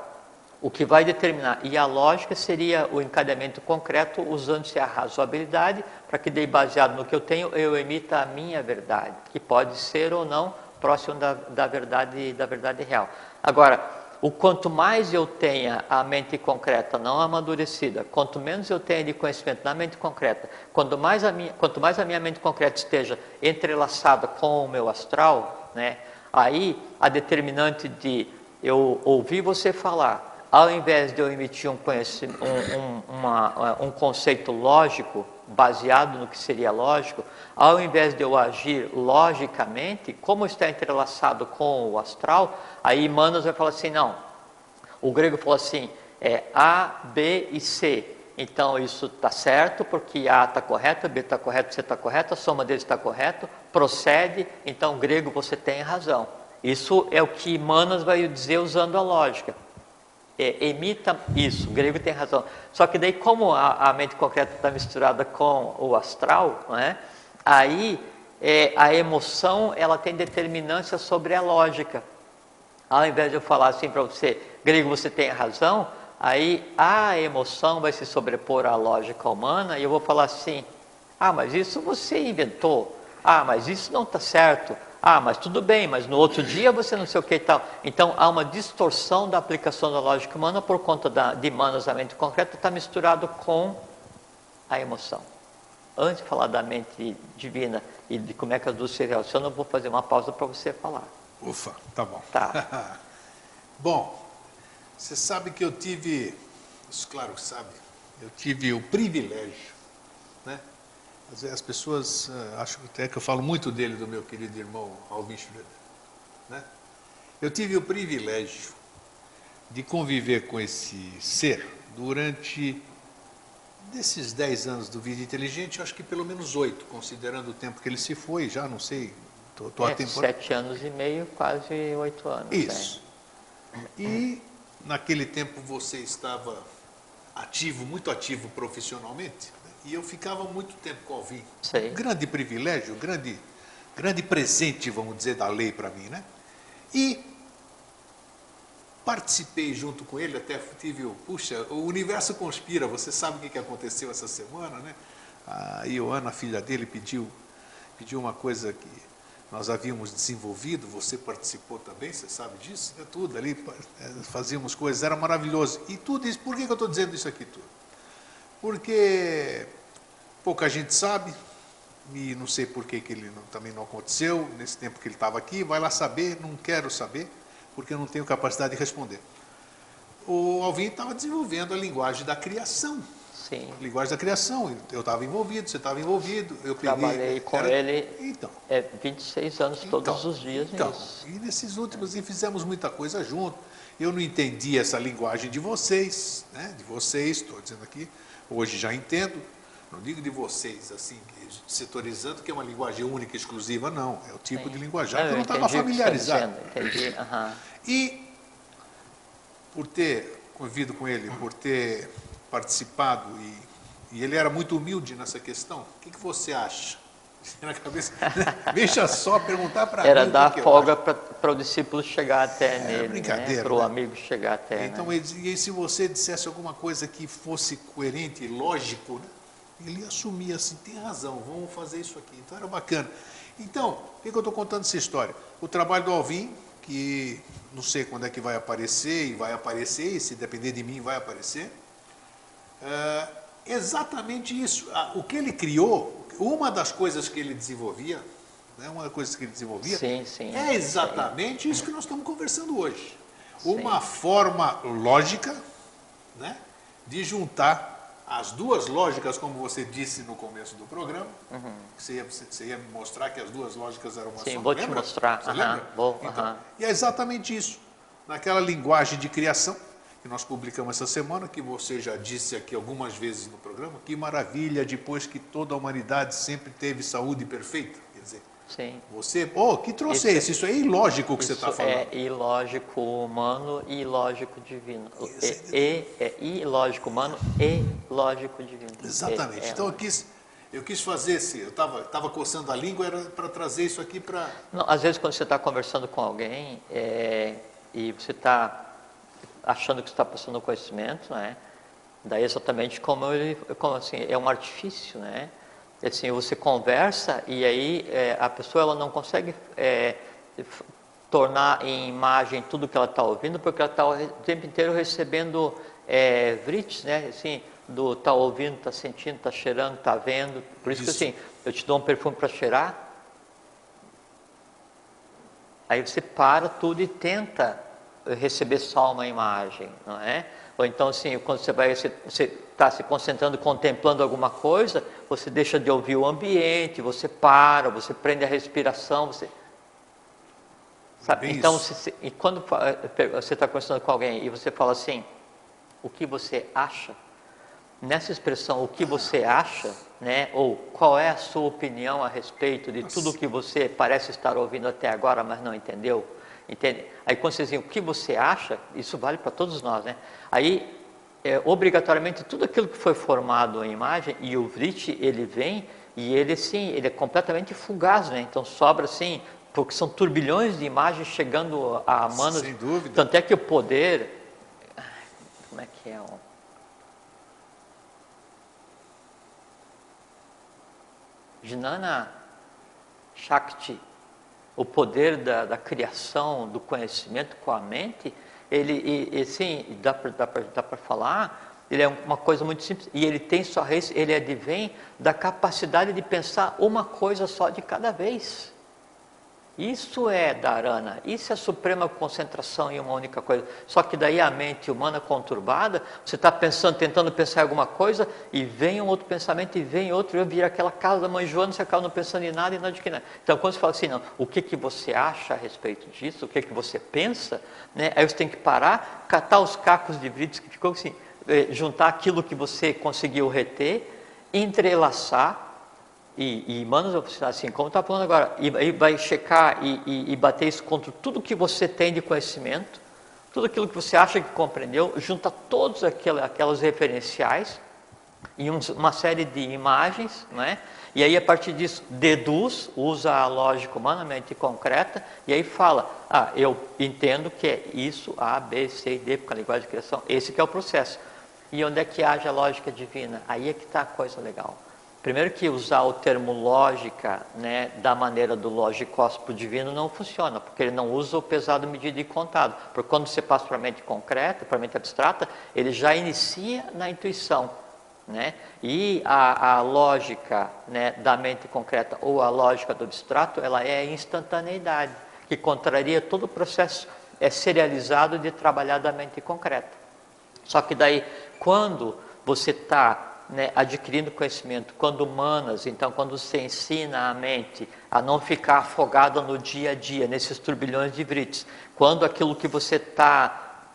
o que vai determinar, e a lógica seria o encadeamento concreto, usando-se a razoabilidade, para que daí, baseado no que eu tenho, eu emita a minha verdade, que pode ser ou não próximo da verdade real. Agora, o quanto mais eu tenha a mente concreta não amadurecida, quanto menos eu tenha de conhecimento na mente concreta, quanto mais a minha mente concreta esteja entrelaçada com o meu astral, né, aí a determinante de eu ouvir você falar, ao invés de eu emitir um conceito lógico, baseado no que seria lógico, ao invés de eu agir logicamente, como está entrelaçado com o astral, aí Manas vai falar assim, não, o grego falou assim, A, B e C, então isso está certo, porque A está correto, B está correto, C está correto, a soma deles está correto, procede, então grego você tem razão. Isso é o que Manas vai dizer usando a lógica. Emita isso, o grego tem razão. Só que daí, como a mente concreta está misturada com o astral, né, aí a emoção ela tem determinância sobre a lógica. Ao invés de eu falar assim para você, grego, você tem razão, aí a emoção vai se sobrepor à lógica humana e eu vou falar assim, mas isso você inventou. Ah, mas isso não está certo. Ah, mas tudo bem, mas no outro dia você não sei o que e tal. Então, há uma distorção da aplicação da lógica humana por conta de manuseamento concreto, está misturado com a emoção. Antes de falar da mente divina e de como é que as duas se relacionam, eu vou fazer uma pausa para você falar. Ufa, tá bom. Tá. Bom, você sabe que eu tive, claro que sabe, eu tive o privilégio, né? Às vezes as pessoas acham até que eu falo muito dele, do meu querido irmão Alvin Schroeder, né? Eu tive o privilégio de conviver com esse ser durante, desses 10 anos do Vida Inteligente, eu acho que pelo menos 8, considerando o tempo que ele se foi, já não sei, estou a tempo... 7 anos e meio, quase 8 anos. Isso. E naquele tempo você estava ativo, muito ativo profissionalmente, né? E eu ficava muito tempo com o Alvin. Sei. Grande privilégio, grande presente, vamos dizer, da lei para mim, né? E participei junto com ele, até tive puxa, o universo conspira, você sabe o que aconteceu essa semana, né? A Ioana, a filha dele, pediu uma coisa que nós havíamos desenvolvido, você participou também, você sabe disso, né? Tudo ali, fazíamos coisas, era maravilhoso. E tudo isso, por que eu estou dizendo isso aqui tudo? Porque pouca gente sabe, e não sei por que ele também não aconteceu, nesse tempo que ele estava aqui, vai lá saber, não quero saber, porque eu não tenho capacidade de responder. O Alvin estava desenvolvendo a linguagem da criação. Sim. Linguagem da criação, eu estava envolvido, você estava envolvido, eu peguei... Trabalhei com ele então, 26 anos todos os dias nisso. E nesses últimos, e fizemos muita coisa junto. Eu não entendia essa linguagem de vocês, né? De vocês, estou dizendo aqui, hoje já entendo. Não digo de vocês, assim, setorizando, que é uma linguagem única, exclusiva, não. É o tipo Sim. de linguajar que eu não estava Entendi o que você está familiarizado. dizendo, entendi. E, por ter convivido com ele, por ter participado, e ele era muito humilde nessa questão, o que você acha? Na cabeça, deixa só perguntar para mim. Era dar que folga para o discípulo chegar até nele, brincadeira, né? Para o né? amigo chegar até. Então, né? e se você dissesse alguma coisa que fosse coerente e lógico, né? Ele assumia assim, tem razão, vamos fazer isso aqui. Então era bacana. Então, por que eu estou contando essa história? O trabalho do Alvin, que não sei quando é que vai aparecer, e se depender de mim vai aparecer. Exatamente isso. O que ele criou, uma das coisas que ele desenvolvia, né, uma das coisas que ele desenvolvia, Sim, é exatamente isso que nós estamos conversando hoje. Sim. Uma forma lógica, né, de juntar as duas lógicas, como você disse no começo do programa, que você ia me mostrar que as duas lógicas eram uma só. Sim, vou te mostrar. Você lembra? Então, e é exatamente isso. Naquela linguagem de criação, que nós publicamos essa semana, que você já disse aqui algumas vezes no programa, que maravilha, depois que toda a humanidade sempre teve saúde perfeita. Quer dizer, Sim. você, que trouxe isso é ilógico o que você está falando. É ilógico humano e ilógico divino. É ilógico humano e lógico divino. Exatamente. Então eu quis fazer eu estava coçando a língua, era para trazer isso aqui para... Às vezes quando você está conversando com alguém e você está achando que está passando conhecimento, né? Daí exatamente como assim, é um artifício, né? Assim, você conversa e aí a pessoa ela não consegue tornar em imagem tudo que ela está ouvindo, porque ela está o tempo inteiro recebendo vrites, né? Assim, tá ouvindo, tá sentindo, tá cheirando, tá vendo. Por isso que assim, eu te dou um perfume para cheirar, aí você para tudo e tenta receber só uma imagem, não é? Ou então, assim, quando você está se concentrando, contemplando alguma coisa, você deixa de ouvir o ambiente, você para, você prende a respiração, você... Sabe? Então, e quando você está conversando com alguém e você fala assim, o que você acha? Nessa expressão, o que você acha, né? Ou qual é a sua opinião a respeito de tudo que você parece estar ouvindo até agora, mas não entendeu? Entende? Aí quando você diz o que você acha, isso vale para todos nós, né? Aí, obrigatoriamente, tudo aquilo que foi formado em imagem, e o Vrit, ele vem, e ele, sim, ele é completamente fugaz, né? Então sobra, assim, porque são turbilhões de imagens chegando a manos. Sem dúvida. Tanto é que o poder... Como é que é? Jnana Shakti, o poder da criação, do conhecimento com a mente, ele sim, dá para falar, ele é uma coisa muito simples, e ele tem sua raiz, ele advém da capacidade de pensar uma coisa só de cada vez. Isso é dharana, isso é suprema concentração em uma única coisa. Só que daí a mente humana conturbada, você está pensando, tentando pensar em alguma coisa, e vem um outro pensamento, e vem outro, e vira aquela casa da mãe Joana, você acaba não pensando em nada e nada de que nada. Então quando você fala assim, não, o que você acha a respeito disso, o que você pensa, né? Aí você tem que parar, catar os cacos de vidros que ficou assim, juntar aquilo que você conseguiu reter, entrelaçar, e manos, assim, como está falando agora, e vai checar e bater isso contra tudo que você tem de conhecimento, tudo aquilo que você acha que compreendeu, junta todos aquelas referenciais em uma série de imagens, né? E aí a partir disso deduz, usa a lógica humana, a mente concreta, e aí fala, eu entendo que é isso, A, B, C e D, porque a linguagem de criação, esse que é o processo. E onde é que age a lógica divina? Aí é que está a coisa legal. Primeiro que usar o termo lógica, né, da maneira do logicóspo divino não funciona, porque ele não usa o pesado, medido e contado. Porque quando você passa para a mente concreta, para a mente abstrata, ele já inicia na intuição, né? E a lógica, né, da mente concreta ou a lógica do abstrato, ela é a instantaneidade, que contraria todo o processo serializado de trabalhar da mente concreta. Só que daí, quando você está, né, adquirindo conhecimento, quando humanas, então quando você ensina a mente a não ficar afogada no dia a dia, nesses turbilhões de vritis, quando aquilo que você está...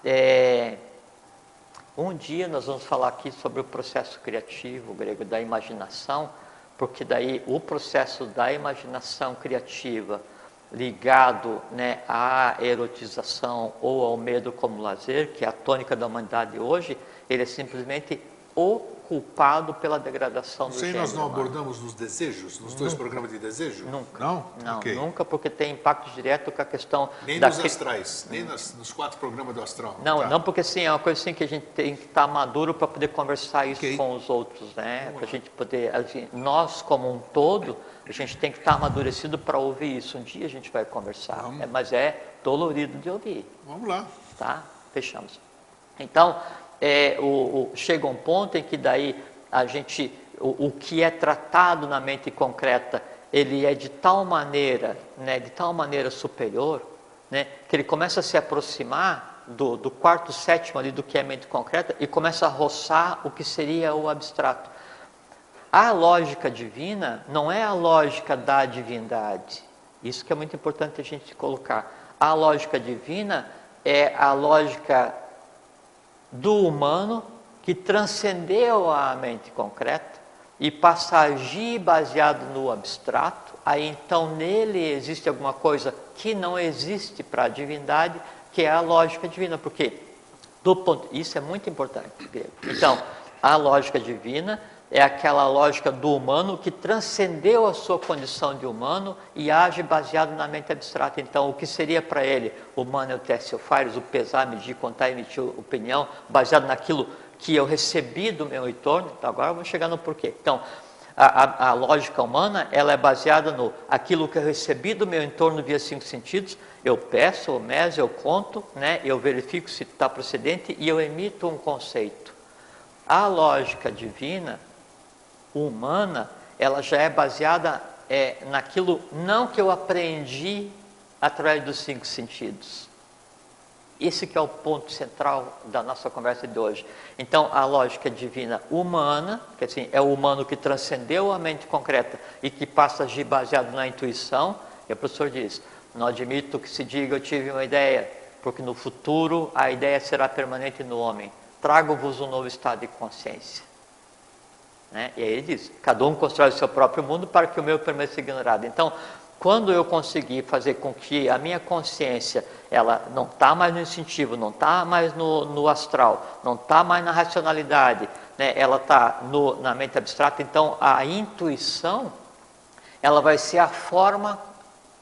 Um dia nós vamos falar aqui sobre o processo criativo grego da imaginação, porque daí o processo da imaginação criativa ligado, né, à erotização ou ao medo como lazer, que é a tônica da humanidade hoje, ele é simplesmente o culpado pela degradação do gênero. Nós não abordamos nos desejos, nos dois programas de desejo? Nunca. Não? Não, Okay. Nunca, porque tem impacto direto com a questão... Nem nos astrais, nem nos 4 programas do astral. Não, tá. Não, porque assim, é uma coisa assim que a gente tem que estar maduro para poder conversar isso com os outros, né? Para a gente poder, assim, nós como um todo, a gente tem que estar amadurecido para ouvir isso. Um dia a gente vai conversar, mas é dolorido de ouvir. Vamos lá. Tá? Fechamos. Então, chega um ponto em que daí a gente, o que é tratado na mente concreta, ele é de tal maneira, né, de tal maneira superior, né, que ele começa a se aproximar do quarto sétimo ali do que é mente concreta e começa a roçar o que seria o abstrato. A lógica divina não é a lógica da divindade. Isso que é muito importante a gente colocar. A lógica divina é a lógica do humano que transcendeu a mente concreta e passa a agir baseado no abstrato. Aí então nele existe alguma coisa que não existe para a divindade, que é a lógica divina. Porque isso é muito importante. Então, a lógica divina é aquela lógica do humano que transcendeu a sua condição de humano e age baseado na mente abstrata. Então, o que seria para ele o mano, o teste, o fires, o pesar, medir, contar, emitir opinião, baseado naquilo que eu recebi do meu entorno. Então, agora vamos chegar no porquê. Então, a lógica humana, ela é baseada no aquilo que eu recebi do meu entorno via 5 sentidos. Eu peço, eu meso, eu conto, né? Eu verifico se está procedente e eu emito um conceito. A lógica divina, humana, ela já é baseada naquilo não que eu aprendi através dos 5 sentidos. Esse que é o ponto central da nossa conversa de hoje. Então, a lógica divina humana, que assim, é o humano que transcendeu a mente concreta e que passa a agir baseado na intuição. E o professor diz, não admito que se diga eu tive uma ideia, porque no futuro a ideia será permanente no homem. Trago-vos um novo estado de consciência. Né? E aí ele diz, cada um constrói o seu próprio mundo para que o meu permaneça ignorado. Então, quando eu conseguir fazer com que a minha consciência, ela não está mais no instintivo, não está mais no astral, não está mais na racionalidade, né? Ela está na mente abstrata, então a intuição, ela vai ser a forma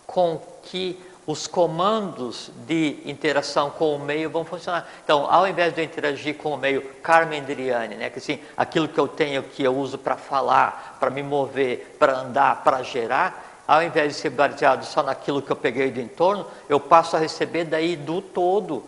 com que os comandos de interação com o meio vão funcionar. Então, ao invés de eu interagir com o meio karmendriani, né, que assim, aquilo que eu tenho, que eu uso para falar, para me mover, para andar, para gerar, ao invés de ser baseado só naquilo que eu peguei do entorno, eu passo a receber daí do todo.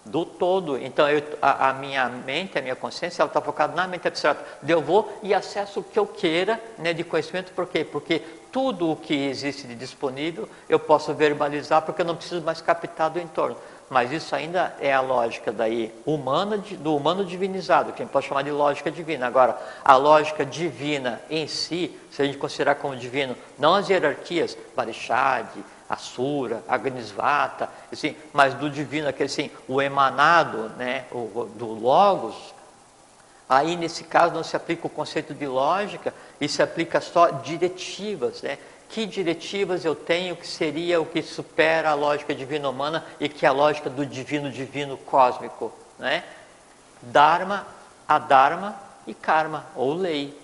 Do todo. Então, a minha mente, a minha consciência, ela está focada na mente abstrata. Eu vou e acesso o que eu queira, né, de conhecimento. Por quê? Porque tudo o que existe de disponível, eu posso verbalizar, porque eu não preciso mais captar do entorno. Mas isso ainda é a lógica daí humana, do humano divinizado, que a gente pode chamar de lógica divina. Agora, a lógica divina em si, se a gente considerar como divino, não as hierarquias, Parishad, Asura, Agnisvata, assim, mas do divino, aquele assim, o emanado, né, do Logos, aí nesse caso não se aplica o conceito de lógica, e se aplica só diretivas, né? Que diretivas eu tenho que seria o que supera a lógica divina humana e que é a lógica do divino cósmico, né? Dharma, adharma e karma, ou lei.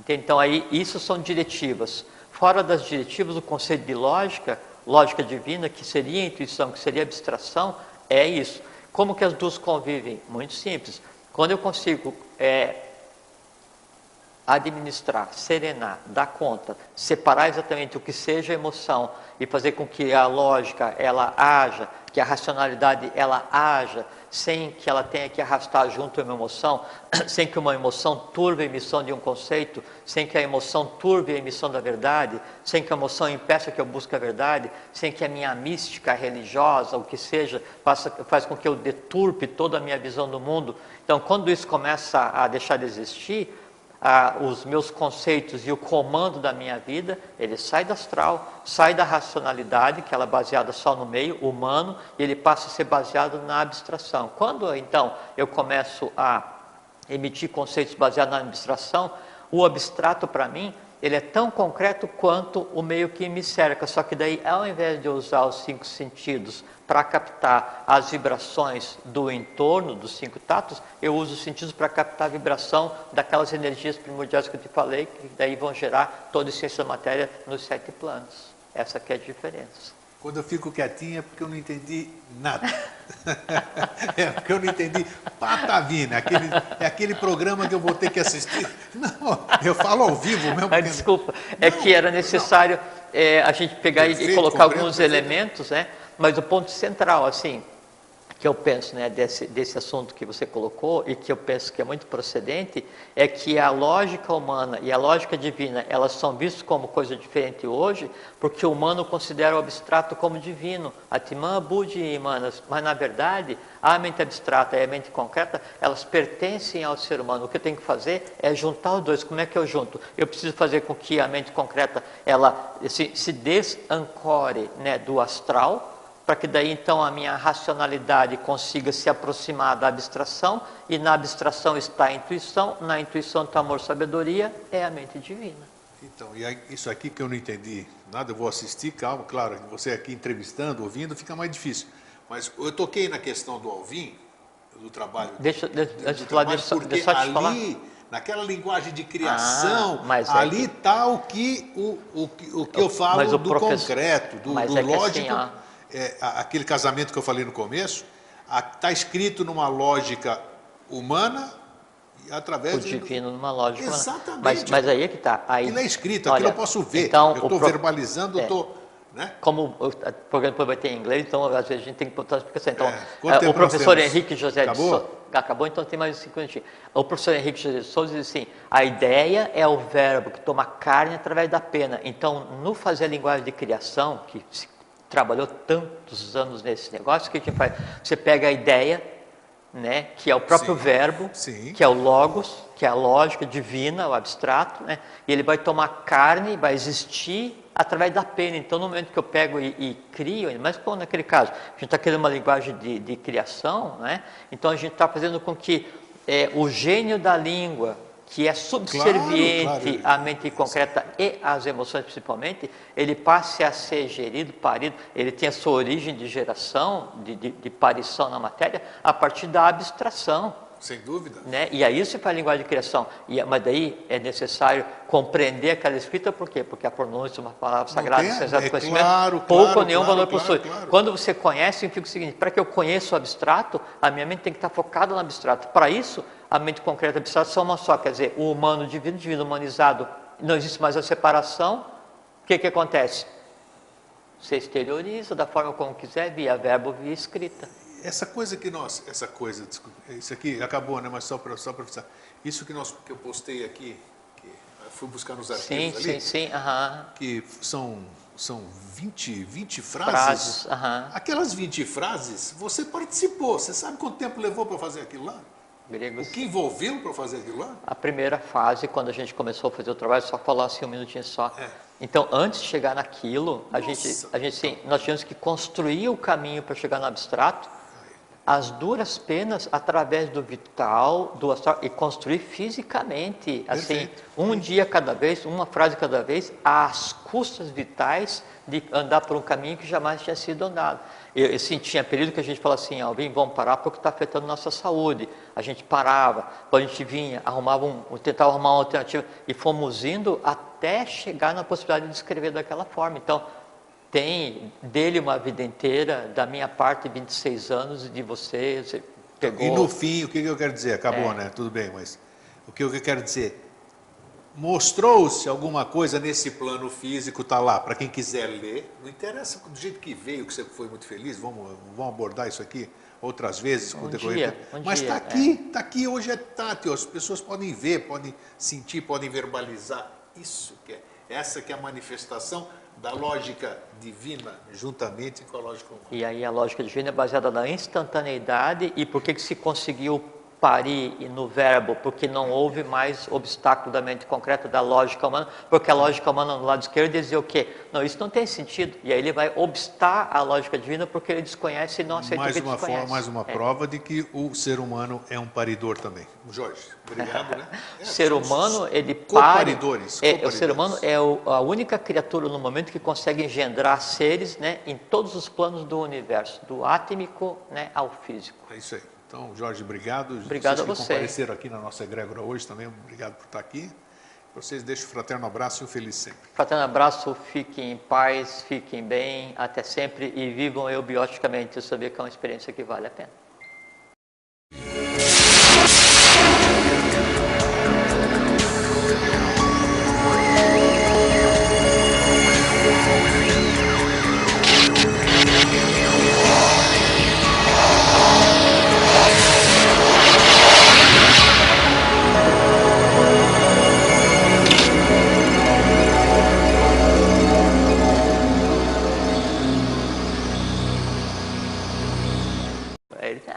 Então aí isso são diretivas. Fora das diretivas, o conceito de lógica, lógica divina, que seria intuição, que seria abstração, é isso. Como que as duas convivem? Muito simples. Quando eu consigo administrar, serenar, dar conta, separar exatamente o que seja emoção e fazer com que a lógica ela haja, que a racionalidade ela haja, sem que ela tenha que arrastar junto uma emoção, sem que uma emoção turve a emissão de um conceito, sem que a emoção turve a emissão da verdade, sem que a emoção impeça que eu busque a verdade, sem que a minha mística religiosa, o que seja, faz com que eu deturpe toda a minha visão do mundo. Então, quando isso começa a deixar de existir, os meus conceitos e o comando da minha vida, ele sai do astral, sai da racionalidade, que ela é baseada só no meio humano, e ele passa a ser baseado na abstração. Quando, então, eu começo a emitir conceitos baseados na abstração, o abstrato, para mim, ele é tão concreto quanto o meio que me cerca, só que daí, ao invés de eu usar os 5 sentidos para captar as vibrações do entorno, dos 5 tatos, eu uso os sentidos para captar a vibração daquelas energias primordiais que eu te falei, que daí vão gerar toda a essência da matéria nos 7 planos. Essa aqui é a diferença. Quando eu fico quietinho é porque eu não entendi nada. É porque eu não entendi patavina. É aquele programa que eu vou ter que assistir. Não, eu falo ao vivo mesmo. Porque... Desculpa, é que era necessário a gente pegar e colocar alguns elementos, né? Mas o ponto central, assim, que eu penso, né, desse assunto que você colocou e que eu penso que é muito procedente, é que a lógica humana e a lógica divina, elas são vistas como coisa diferente hoje, porque o humano considera o abstrato como divino, Atman, Buddhi e Manas, mas na verdade, a mente abstrata e a mente concreta, elas pertencem ao ser humano. O que eu tenho que fazer é juntar os dois. Como é que eu junto? Eu preciso fazer com que a mente concreta, ela se desancore, né, do astral, para que daí então a minha racionalidade consiga se aproximar da abstração, e na abstração está a intuição, na intuição está amor, sabedoria, é a mente divina. Então, e aí, isso aqui que eu não entendi nada, eu vou assistir, calma, claro, você aqui entrevistando, ouvindo, fica mais difícil. Mas eu toquei na questão do Alvin, do trabalho. Deixa eu só te falar. Naquela linguagem de criação, ali está o que eu falo do concreto, do lógico. Assim, aquele casamento que eu falei no começo, está escrito numa lógica humana e através o divino numa lógica humana. Exatamente. Mas aí é que está. Aquilo é escrito, aquilo eu posso ver. Então, eu estou verbalizando, né? Como o programa vai ter em inglês, então às vezes a gente tem que botar uma explicação. Então, o professor Henrique José de Souza... Acabou, então tem mais 5 minutinhos. O professor Henrique José de Souza diz assim, a ideia é o verbo que toma carne através da pena. Então, no fazer a linguagem de criação, que se trabalhou tantos anos nesse negócio, que a gente faz? Você pega a ideia, né, que é o próprio verbo, que é o logos, que é a lógica divina, o abstrato, né, e ele vai tomar carne, vai existir através da pena. Então, no momento que eu pego e crio, mas como naquele caso, a gente está querendo uma linguagem de criação, né, então a gente está fazendo com que o gênio da língua, que é subserviente à mente concreta e às emoções principalmente, ele passe a ser gerido, parido, ele tem a sua origem de geração, de parição na matéria, a partir da abstração. Sem dúvida. Né? E aí isso faz a linguagem de criação. Mas daí é necessário compreender aquela escrita, por quê? Porque a pronúncia, uma palavra sagrada, sem exato conhecimento, pouco ou nenhum valor possui. Quando você conhece, significa o seguinte, para que eu conheça o abstrato, a minha mente tem que estar focada no abstrato. Para isso, a mente concreta e abstrata são uma só, quer dizer, o humano divino, divino humanizado, não existe mais a separação, O que acontece? Você exterioriza da forma como quiser, via verbo, via escrita. Essa coisa que nós, desculpa, isso aqui acabou, né? Mas só para avisar. Isso que eu postei aqui, que eu fui buscar nos arquivos ali, Sim, que são 20 frases. Aquelas 20 frases, você participou. Você sabe quanto tempo levou para fazer aquilo lá? Gregos. O que envolveu para fazer aquilo lá? A primeira fase, quando a gente começou a fazer o trabalho, só falar assim um minutinho só. Então, antes de chegar naquilo, nós tínhamos que construir o caminho para chegar no abstrato, as duras penas através do vital, do astral, e construir fisicamente, assim, um dia cada vez, uma frase cada vez, às custas vitais de andar por um caminho que jamais tinha sido andado. Assim, tinha período que a gente falava assim, vamos parar porque está afetando nossa saúde. A gente parava, depois a gente vinha, tentava arrumar uma alternativa, e fomos indo até chegar na possibilidade de escrever daquela forma. Então, tem dele uma vida inteira, da minha parte 26 anos, e de você pegou... E no fim, o que eu quero dizer? Acabou, né? Tudo bem, mas o que eu quero dizer? Mostrou-se alguma coisa nesse plano físico, está lá, para quem quiser ler. Não interessa do jeito que veio, que você foi muito feliz, vamos abordar isso aqui outras vezes com o decorrer. Mas está aqui, hoje é tátil, as pessoas podem ver, podem sentir, podem verbalizar. Isso que é, essa que é a manifestação da lógica divina, juntamente com a lógica humana. E aí a lógica divina é baseada na instantaneidade. E por que se conseguiu parir no verbo? Porque não houve mais obstáculo da mente concreta, da lógica humana, porque a lógica humana no lado esquerdo dizia o quê? Não, isso não tem sentido. E aí ele vai obstar a lógica divina porque ele desconhece e não aceita o que desconhece. Mais uma prova de que o ser humano é um paridor também. Jorge, obrigado, né? O ser humano, ele coparidores. O ser humano é a única criatura no momento que consegue engendrar seres, né, em todos os planos do universo, do átmico, né, ao físico. É isso aí. Então, Jorge, obrigado. Obrigado a vocês você. Que compareceram aqui na nossa egrégora hoje também, obrigado por estar aqui. Vocês deixam um fraterno abraço e um feliz sempre. Fraterno abraço, fiquem em paz, fiquem bem, até sempre, e vivam eubioticamente. Eu sabia que é uma experiência que vale a pena.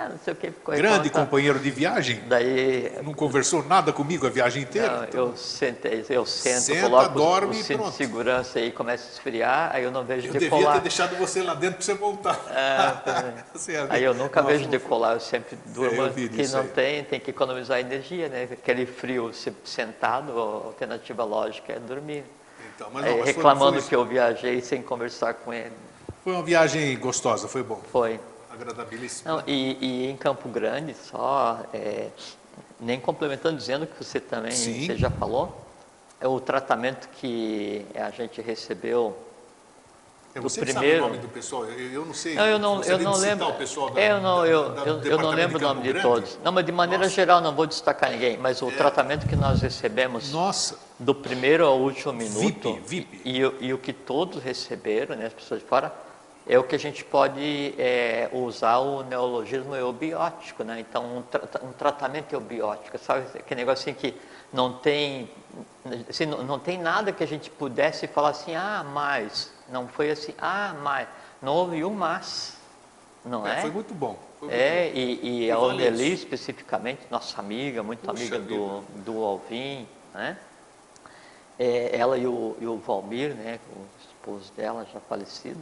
Não sei o que, grande companheiro de viagem. Daí não conversou nada comigo a viagem inteira. Não, então, eu sento, senta, coloco dorme o cinto de segurança aí, começa a esfriar, aí eu não vejo decolar. Eu devia ter deixado você lá dentro para você voltar. Aí eu nunca vejo decolar, eu sempre durmo, que não tem que economizar energia, né? Aquele frio sentado, a alternativa lógica é dormir. Então, mas reclamando que eu viajei sem conversar com ele. Foi uma viagem gostosa, foi bom. Foi. Agradabilíssimo. Não, e em Campo Grande, nem complementando, dizendo que você também você já falou, é o tratamento que a gente recebeu do primeiro. Sabe o nome do pessoal? Eu não sei. Não, eu não lembro. Eu não lembro o nome de todos. Não, mas de maneira geral não vou destacar ninguém. Mas o tratamento que nós recebemos do primeiro ao último minuto, VIP. E o que todos receberam, né, as pessoas de fora, é o que a gente pode usar o neologismo eubiótico, né? Então, um tratamento eubiótico, sabe? Aquele negócio assim que não tem, assim, não tem nada que a gente pudesse falar assim, mas, não foi assim, mas, não houve um mas, não é? Foi muito bom. E a Oneli especificamente, nossa amiga, muito amiga do Alvin, né? Ela e o Valmir, né? O esposo dela já falecido.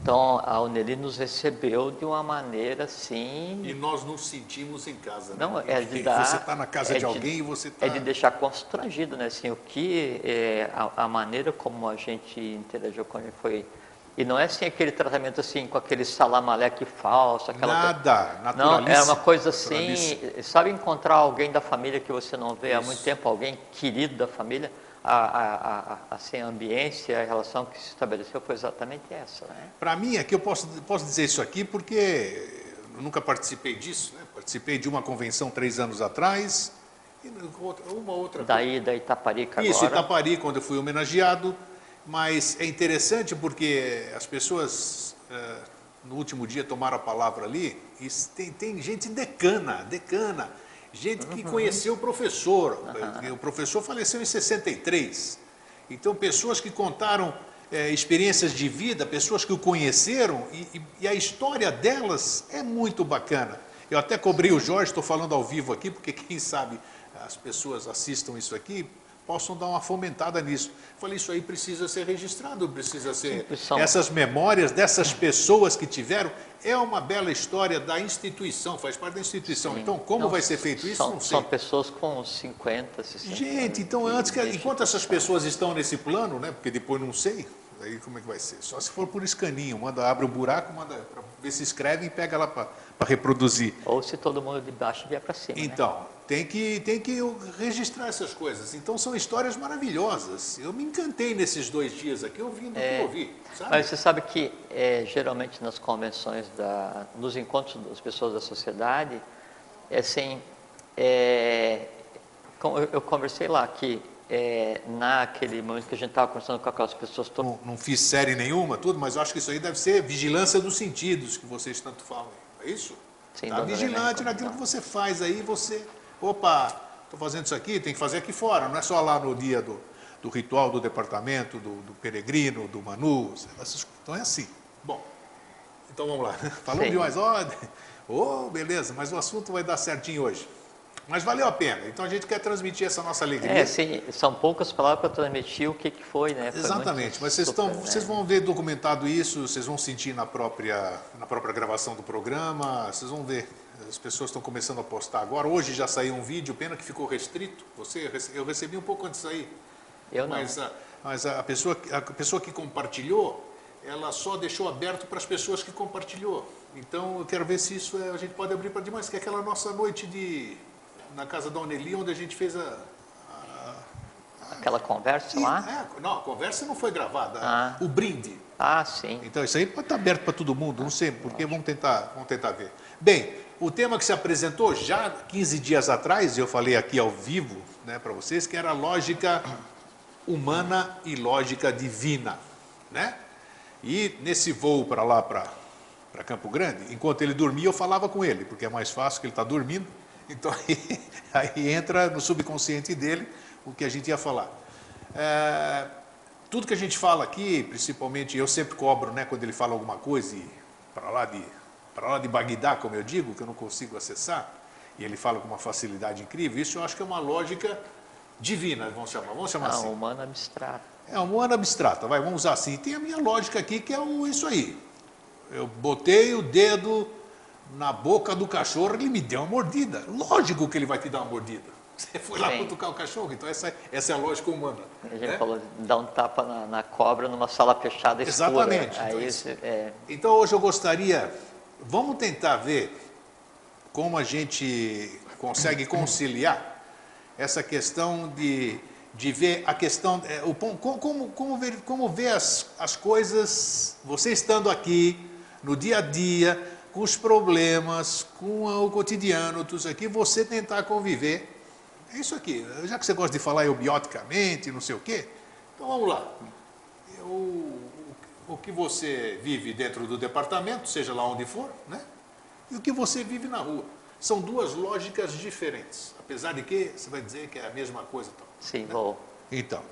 Então, a Oneli nos recebeu de uma maneira assim... E nós nos sentimos em casa, né? Não, você está na casa de alguém e você está... É de deixar constrangido, né? Assim, a maneira como a gente interagiu com ele foi... E não é assim aquele tratamento assim, com aquele salamaleque falso, aquela... Naturalíssimo. Não, é uma coisa assim... Sabe encontrar alguém da família que você não vê há muito tempo, alguém querido da família... Assim, a ambiência, a relação que se estabeleceu foi exatamente essa, né? Para mim, aqui eu posso dizer isso aqui porque eu nunca participei disso, né? Participei de uma convenção 3 anos atrás, e uma outra... Da Itaparica agora. Isso, Itapari, quando eu fui homenageado, Mas é interessante porque as pessoas, no último dia, tomaram a palavra ali, e tem gente decana, gente que conheceu o professor. O professor faleceu em 63. Então, pessoas que contaram experiências de vida, pessoas que o conheceram, e a história delas é muito bacana. Eu até cobrei o Jorge, estou falando ao vivo aqui, porque quem sabe as pessoas assistam isso aqui, possam dar uma fomentada nisso. Falei, isso aí precisa ser registrado, precisa ser... Essas memórias dessas pessoas que tiveram, é uma bela história da instituição, faz parte da instituição. Sim. Então, como vai ser feito isso, não sei. São pessoas com 50, 60 Gente, então, enquanto essas pessoas estão nesse plano, né, porque depois não sei, aí como é que vai ser? Só se for por escaninho, abre o buraco, manda para ver se escreve e pega lá para reproduzir. Ou se todo mundo de baixo vier para cima. Então, né? tem que registrar essas coisas. Então, são histórias maravilhosas. Eu me encantei nesses 2 dias aqui ouvindo o que eu ouvi. Sabe? Mas você sabe que, geralmente, nas convenções, nos encontros das pessoas da sociedade, assim, eu conversei lá que, naquele momento que a gente estava conversando com aquelas pessoas... Não fiz série nenhuma, tudo, mas eu acho que isso aí deve ser vigilância dos sentidos, que vocês tanto falam. É isso? Está vigilante naquilo que você faz aí, você... Opa, estou fazendo isso aqui, tem que fazer aqui fora, não é só lá no dia do ritual do departamento, do peregrino, do Manu, então é assim. Bom, então vamos lá. Falamos de mais ordem. Beleza, mas o assunto vai dar certinho hoje. Mas valeu a pena, então a gente quer transmitir essa nossa alegria. Sim, são poucas palavras para transmitir o que foi, né? Foi exatamente, mas vocês vão ver documentado isso, vocês vão sentir na própria gravação do programa, vocês vão ver, as pessoas estão começando a postar agora. Hoje já saiu um vídeo, pena que ficou restrito, eu recebi um pouco antes de sair. Eu não. Mas a pessoa que compartilhou, ela só deixou aberto para as pessoas que compartilhou. Então eu quero ver se isso a gente pode abrir para demais, que é aquela nossa noite na casa da Oneli, onde a gente fez aquela conversa lá? Não, a conversa não foi gravada, o brinde. Sim. Então isso aí pode estar aberto para todo mundo, não sei porque, vamos tentar ver. Bem, o tema que se apresentou já 15 dias atrás, eu falei aqui ao vivo, né, para vocês, que era lógica humana e lógica divina, né? E nesse voo para lá, para Campo Grande, enquanto ele dormia, eu falava com ele, porque é mais fácil que ele está dormindo. Então, aí entra no subconsciente dele o que a gente ia falar. Tudo que a gente fala aqui, principalmente, eu sempre cobro, né, quando ele fala alguma coisa, para lá de Bagdá, como eu digo, que eu não consigo acessar, e ele fala com uma facilidade incrível, isso eu acho que é uma lógica divina, vamos chamar assim. Humana abstrata. Humana abstrata, vamos usar assim. E tem a minha lógica aqui, que é isso aí. Eu botei o dedo na boca do cachorro, ele me deu uma mordida. Lógico que ele vai te dar uma mordida. Você foi lá cutucar o cachorro, então essa é a lógica humana. A gente falou, dá um tapa na cobra numa sala fechada escura. Exatamente. Então hoje eu gostaria, vamos tentar ver como a gente consegue conciliar essa questão de ver a questão, como ver as coisas, você estando aqui, no dia a dia, com os problemas, com o cotidiano, tudo isso aqui, você tentar conviver. É isso aqui, já que você gosta de falar eubioticamente, não sei o quê, então vamos lá. O que você vive dentro do departamento, seja lá onde for, né? E o que você vive na rua. São 2 lógicas diferentes, apesar de que você vai dizer que é a mesma coisa. Então, sim, né? vou. Então,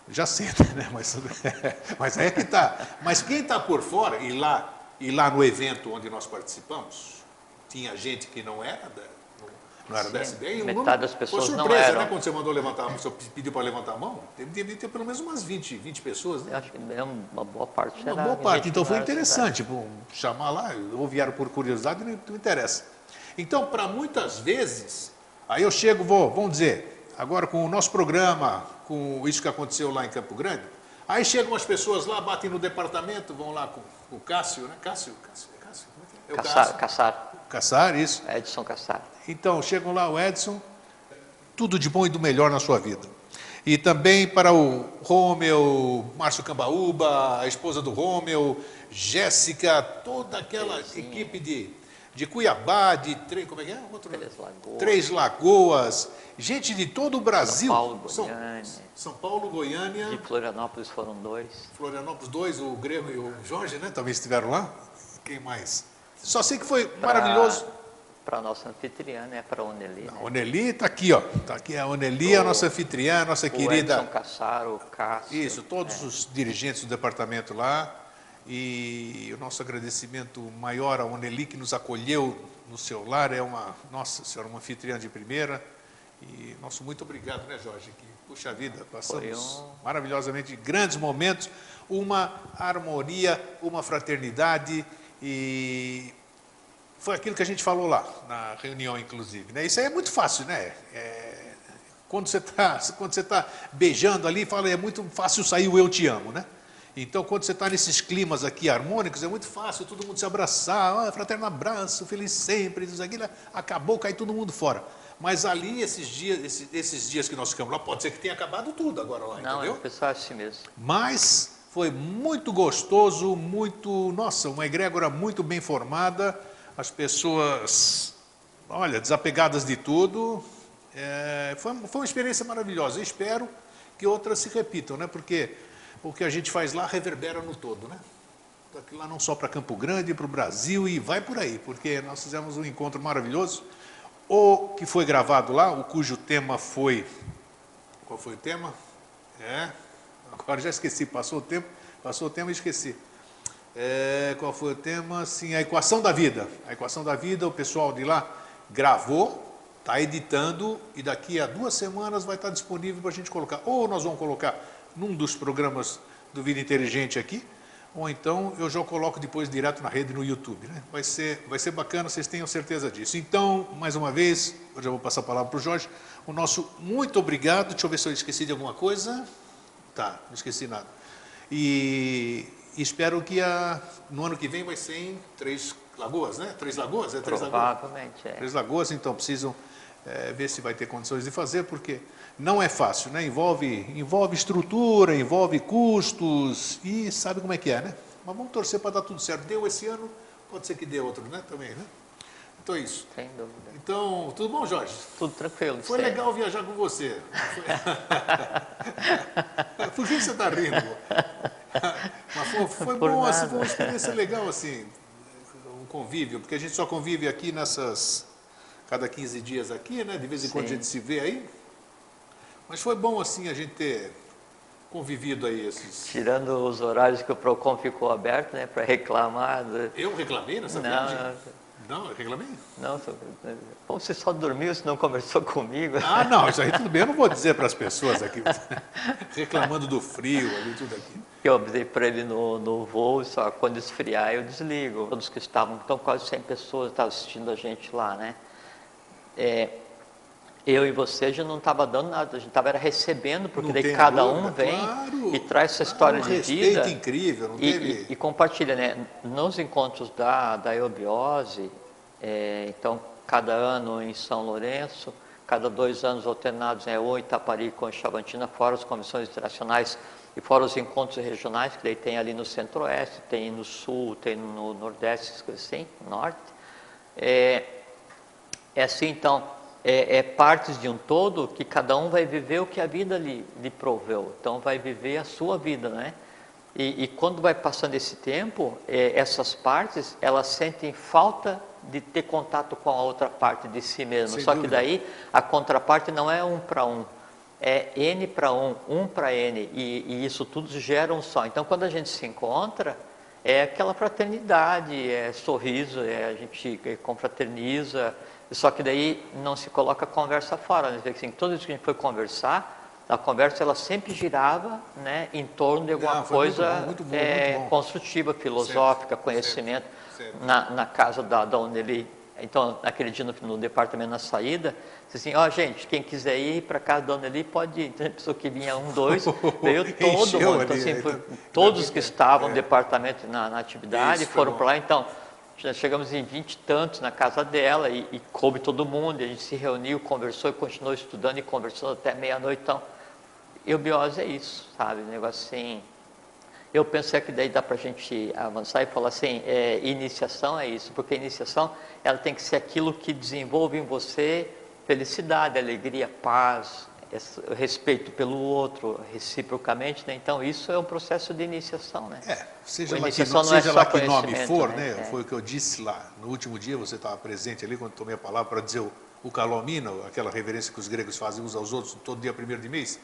já sei, né? Mas é que tá. Mas quem está por fora, e lá no evento onde nós participamos, tinha gente que não era da SBE. Metade das pessoas foi surpresa, não eram. Né? Quando você mandou levantar, você pediu para levantar a mão, devia ter pelo menos umas 20 pessoas. Né? Eu acho que uma boa parte. Uma boa parte, então foi interessante. Chamar lá, ou vieram por curiosidade, não interessa. Então, para muitas vezes, aí eu chego, vamos dizer, agora com o nosso programa, com isso que aconteceu lá em Campo Grande, aí chegam as pessoas lá, batem no departamento, vão lá com o Cássio, né? Cássio? Cassar, isso. Edson Cassar. Então, chegam lá o Edson, tudo de bom e do melhor na sua vida. E também para o Rômeu, Márcio Cambaúba, a esposa do Rômeu, Jéssica, toda aquela equipe de de Cuiabá, de como é que é? Três Lagoas. Três Lagoas, gente de todo o Brasil. São Paulo, Goiânia. De Florianópolis foram 2. Florianópolis 2, o Grego e o Jorge, né? Também estiveram lá. Quem mais? Só sei que foi maravilhoso. Para a nossa anfitriã, né? Para a Oneli. Né? A Oneli está aqui, ó. Está aqui a Oneli, a nossa anfitriã, a nossa querida. Edson Cassaro, o Cássio. Isso, todos os dirigentes do departamento lá. E o nosso agradecimento maior à Oneli, que nos acolheu no seu lar. É nossa senhora, uma anfitriã de primeira. E nosso muito obrigado, né, Jorge? Que, puxa vida, passamos maravilhosamente grandes momentos, uma harmonia, uma fraternidade e foi aquilo que a gente falou lá, na reunião, inclusive. Né? Isso aí é muito fácil, né? Quando você tá beijando ali, fala, é muito fácil sair o eu te amo, né? Então, quando você está nesses climas aqui harmônicos, é muito fácil todo mundo se abraçar, fraterno abraço, feliz sempre, isso aqui, acabou, cai todo mundo fora. Mas ali, esses dias que nós ficamos lá, pode ser que tenha acabado tudo agora lá, não, entendeu? Não, o pessoal é assim mesmo. Mas foi muito gostoso, nossa, uma egrégora muito bem formada, as pessoas, olha, desapegadas de tudo, foi uma experiência maravilhosa. Eu espero que outras se repitam, né? Porque o que a gente faz lá reverbera no todo, né? Daqui lá não só para Campo Grande, para o Brasil e vai por aí, porque nós fizemos um encontro maravilhoso. O que foi gravado lá, o cujo tema foi... Qual foi o tema? Agora já esqueci, passou o tempo e esqueci. Qual foi o tema? Sim, a equação da vida. A equação da vida, o pessoal de lá gravou, está editando e daqui a 2 semanas vai estar disponível para a gente colocar. Ou nós vamos colocar num dos programas do Vida Inteligente aqui, ou então eu já coloco depois direto na rede no YouTube. Né? Vai ser bacana, vocês tenham certeza disso. Então, mais uma vez, eu já vou passar a palavra para o Jorge, o nosso muito obrigado. Deixa eu ver se eu esqueci de alguma coisa. Tá, não esqueci nada. E espero que no ano que vem vai ser em Três Lagoas, né? Três Lagoas? Provavelmente, Três Lagoas, então precisam ver se vai ter condições de fazer, porque não é fácil, né? Envolve estrutura, envolve custos e sabe como é que é, né? Mas vamos torcer para dar tudo certo. Deu esse ano, pode ser que dê outro, né? Também, né? Então é isso. Sem dúvida. Então, tudo bom, Jorge? Tudo tranquilo. Foi legal viajar com você. Por que você está rindo? Mas foi bom, assim, foi uma experiência legal, assim, um convívio, porque a gente só convive aqui cada 15 dias aqui, né? De vez em quando a gente se vê aí. Mas foi bom, assim, a gente ter convivido aí esses... Tirando os horários que o PROCON ficou aberto, né? Para reclamar... Eu reclamei nessa viagem? Não, eu reclamei? Não, como você só dormiu, você não conversou comigo? Ah, não, isso aí tudo bem, eu não vou dizer para as pessoas aqui, reclamando do frio ali, tudo aqui. Eu avisei para ele no voo, só quando esfriar eu desligo. Todos que estavam, então quase 100 pessoas estavam assistindo a gente lá, né? Eu e você já não estava dando nada, a gente estava recebendo, porque daí cada um vem e traz essa história de vida. Respeito incrível, não teve... E compartilha, né? Nos encontros da eubiose, então, cada ano em São Lourenço, cada 2 anos alternados, ou em Itaparica ou em Chavantina, fora as comissões internacionais e fora os encontros regionais, que daí tem ali no Centro-Oeste, tem no Sul, tem no Nordeste, assim, Norte. Assim, então... partes de um todo que cada um vai viver o que a vida lhe proveu. Então, vai viver a sua vida, né? E quando vai passando esse tempo, essas partes, elas sentem falta de ter contato com a outra parte de si mesmo. Só que daí, a contraparte não é 1 para 1. É N para 1, 1 para N. E isso tudo gera um só. Então, quando a gente se encontra, é aquela fraternidade, é sorriso, a gente confraterniza. Só que daí não se coloca a conversa fora, né? Assim, toda vez que a gente foi conversar, a conversa ela sempre girava, né, em torno de alguma coisa muito bom. Construtiva, filosófica, certo, conhecimento. Certo. Na casa da Oneli, então, naquele dia no departamento, na saída, disse assim, gente, quem quiser ir para casa da Oneli pode ir. Tem pessoa que vinha 1, 2, veio todo mundo. Então, assim, todos que estavam no departamento na atividade foram para lá, então... Já chegamos em 20 e tantos na casa dela e coube todo mundo, e a gente se reuniu, conversou e continuou estudando e conversando até meia-noite. Então, eubiose é isso, sabe? Um negócio assim. Eu penso que daí dá para a gente avançar e falar assim, iniciação é isso, porque a iniciação ela tem que ser aquilo que desenvolve em você felicidade, alegria, paz, respeito pelo outro, reciprocamente, né? Então isso é um processo de iniciação, né? Seja lá que nome for, né? Foi o que eu disse lá, no último dia você estava presente ali, quando tomei a palavra para dizer o calomino, aquela reverência que os gregos fazem uns aos outros todo dia 1º de mês,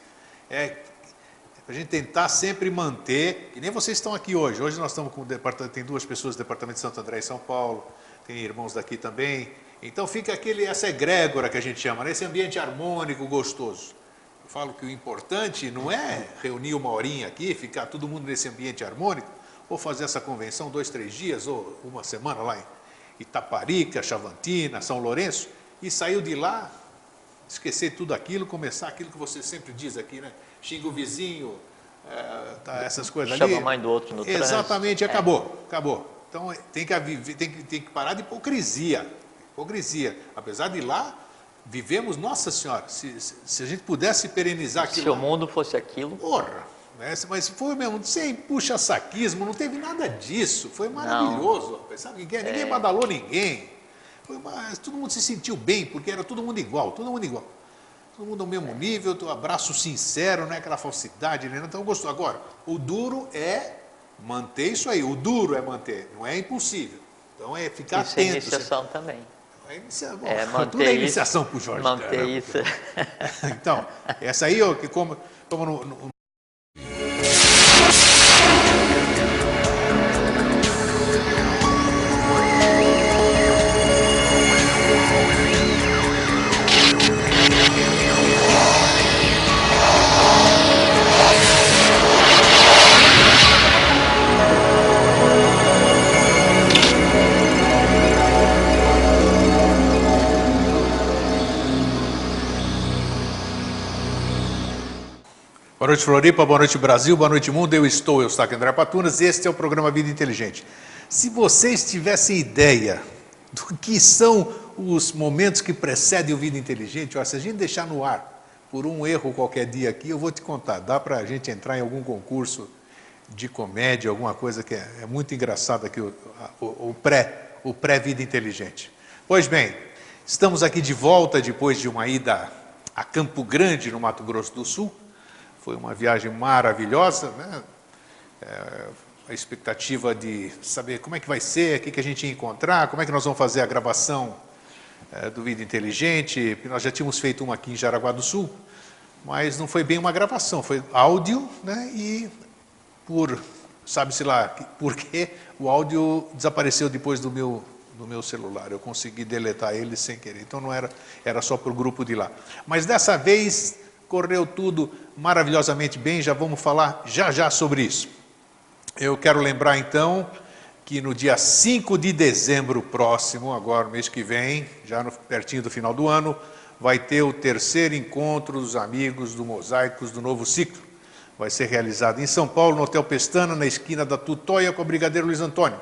para a gente tentar sempre manter, e nem vocês estão aqui hoje nós estamos com o departamento, tem 2 pessoas do departamento de Santo André e São Paulo, tem irmãos daqui também, então fica essa egrégora que a gente chama, né? Esse ambiente harmônico, gostoso. Eu falo que o importante não é reunir 1 horinha aqui, ficar todo mundo nesse ambiente harmônico, ou fazer essa convenção 2, 3 dias, ou 1 semana lá em Itaparica, Chavantina, São Lourenço, e saiu de lá, esquecer tudo aquilo, começar aquilo que você sempre diz aqui, né? Xinga o vizinho, essas coisas ali. Chama a mãe do outro no trânsito. Exatamente, acabou. Então tem que parar de hipocrisia. Apesar de lá, vivemos, Nossa Senhora, se a gente pudesse perenizar aquilo. Se o mundo fosse aquilo. Porra, né? Mas foi mesmo, sem puxa-saquismo, não teve nada disso. Foi maravilhoso. Sabe, ninguém badalou ninguém. Todo mundo se sentiu bem, porque era todo mundo igual. Todo mundo ao mesmo nível, abraço sincero, não é aquela falsidade, né? Então gostou. Agora, o duro é manter isso aí. O duro é manter, não é impossível. Então é ficar atento. Isso é iniciação também. Tudo é iniciação para o Jorge. Manter isso. Então, essa aí, como Boa noite, Floripa, boa noite, Brasil, boa noite, mundo. Eu Eustáquio André Patunas, e este é o programa Vida Inteligente. Se vocês tivessem ideia do que são os momentos que precedem o Vida Inteligente, se a gente deixar no ar por um erro qualquer dia aqui, eu vou te contar, dá para a gente entrar em algum concurso de comédia, alguma coisa que é muito engraçada aqui, o pré-Vida Inteligente. Pois bem, estamos aqui de volta depois de uma ida a Campo Grande, no Mato Grosso do Sul. Foi uma viagem maravilhosa, né? A expectativa de saber como é que vai ser, o que a gente ia encontrar, como é que nós vamos fazer a gravação do Vida Inteligente, porque nós já tínhamos feito uma aqui em Jaraguá do Sul, mas não foi bem uma gravação, foi áudio, né? E sabe-se lá, porque o áudio desapareceu depois do meu celular, eu consegui deletar ele sem querer, então não era só para o grupo de lá. Mas dessa vez correu tudo maravilhosamente bem, já vamos falar já sobre isso. Eu quero lembrar então que no dia 5 de dezembro próximo, agora mês que vem, já pertinho do final do ano, vai ter o 3º encontro dos amigos do Mosaicos do Novo Ciclo. Vai ser realizado em São Paulo, no Hotel Pestana, na esquina da Tutóia com a Brigadeiro Luiz Antônio,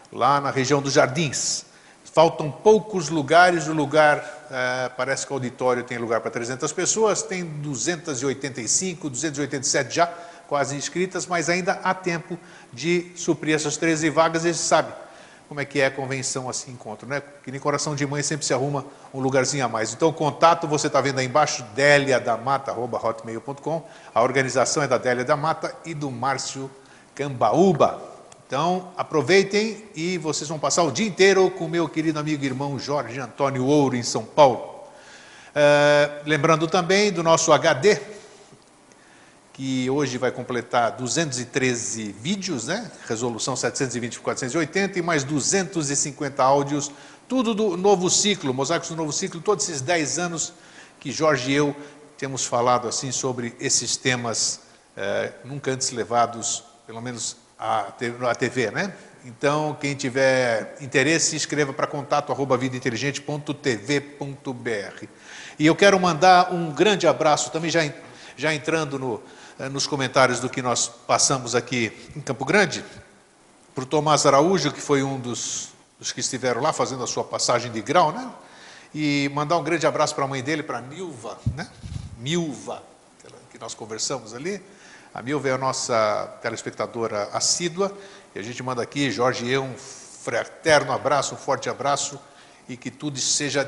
lá na região dos Jardins. Faltam poucos lugares, o lugar, parece que o auditório tem lugar para 300 pessoas, tem 285, 287 já quase inscritas, mas ainda há tempo de suprir essas 13 vagas, e você sabe como é que é a convenção assim, encontro, né? Que nem coração de mãe sempre se arruma um lugarzinho a mais. Então o contato você está vendo aí embaixo, deliadamata@hotmail.com, a organização é da Délia da Mata e do Márcio Cambaúba. Então, aproveitem e vocês vão passar o dia inteiro com o meu querido amigo e irmão Jorge Antônio Ouro, em São Paulo. Lembrando também do nosso HD, que hoje vai completar 213 vídeos, né? Resolução 720 por 480 e mais 250 áudios, tudo do Novo Ciclo, Mosaicos do Novo Ciclo, todos esses 10 anos que Jorge e eu temos falado assim sobre esses temas nunca antes levados, pelo menos a TV, né? Então, quem tiver interesse, escreva para contato@vidainteligente.tv.br. E eu quero mandar um grande abraço, também já entrando nos comentários do que nós passamos aqui em Campo Grande, para o Tomás Araújo, que foi um dos que estiveram lá fazendo a sua passagem de grau, né? E mandar um grande abraço para a mãe dele, para a Milva, né? Milva, que nós conversamos ali. A Milva é a nossa telespectadora assídua, e a gente manda aqui, Jorge e eu, um fraterno abraço, um forte abraço, e que tudo seja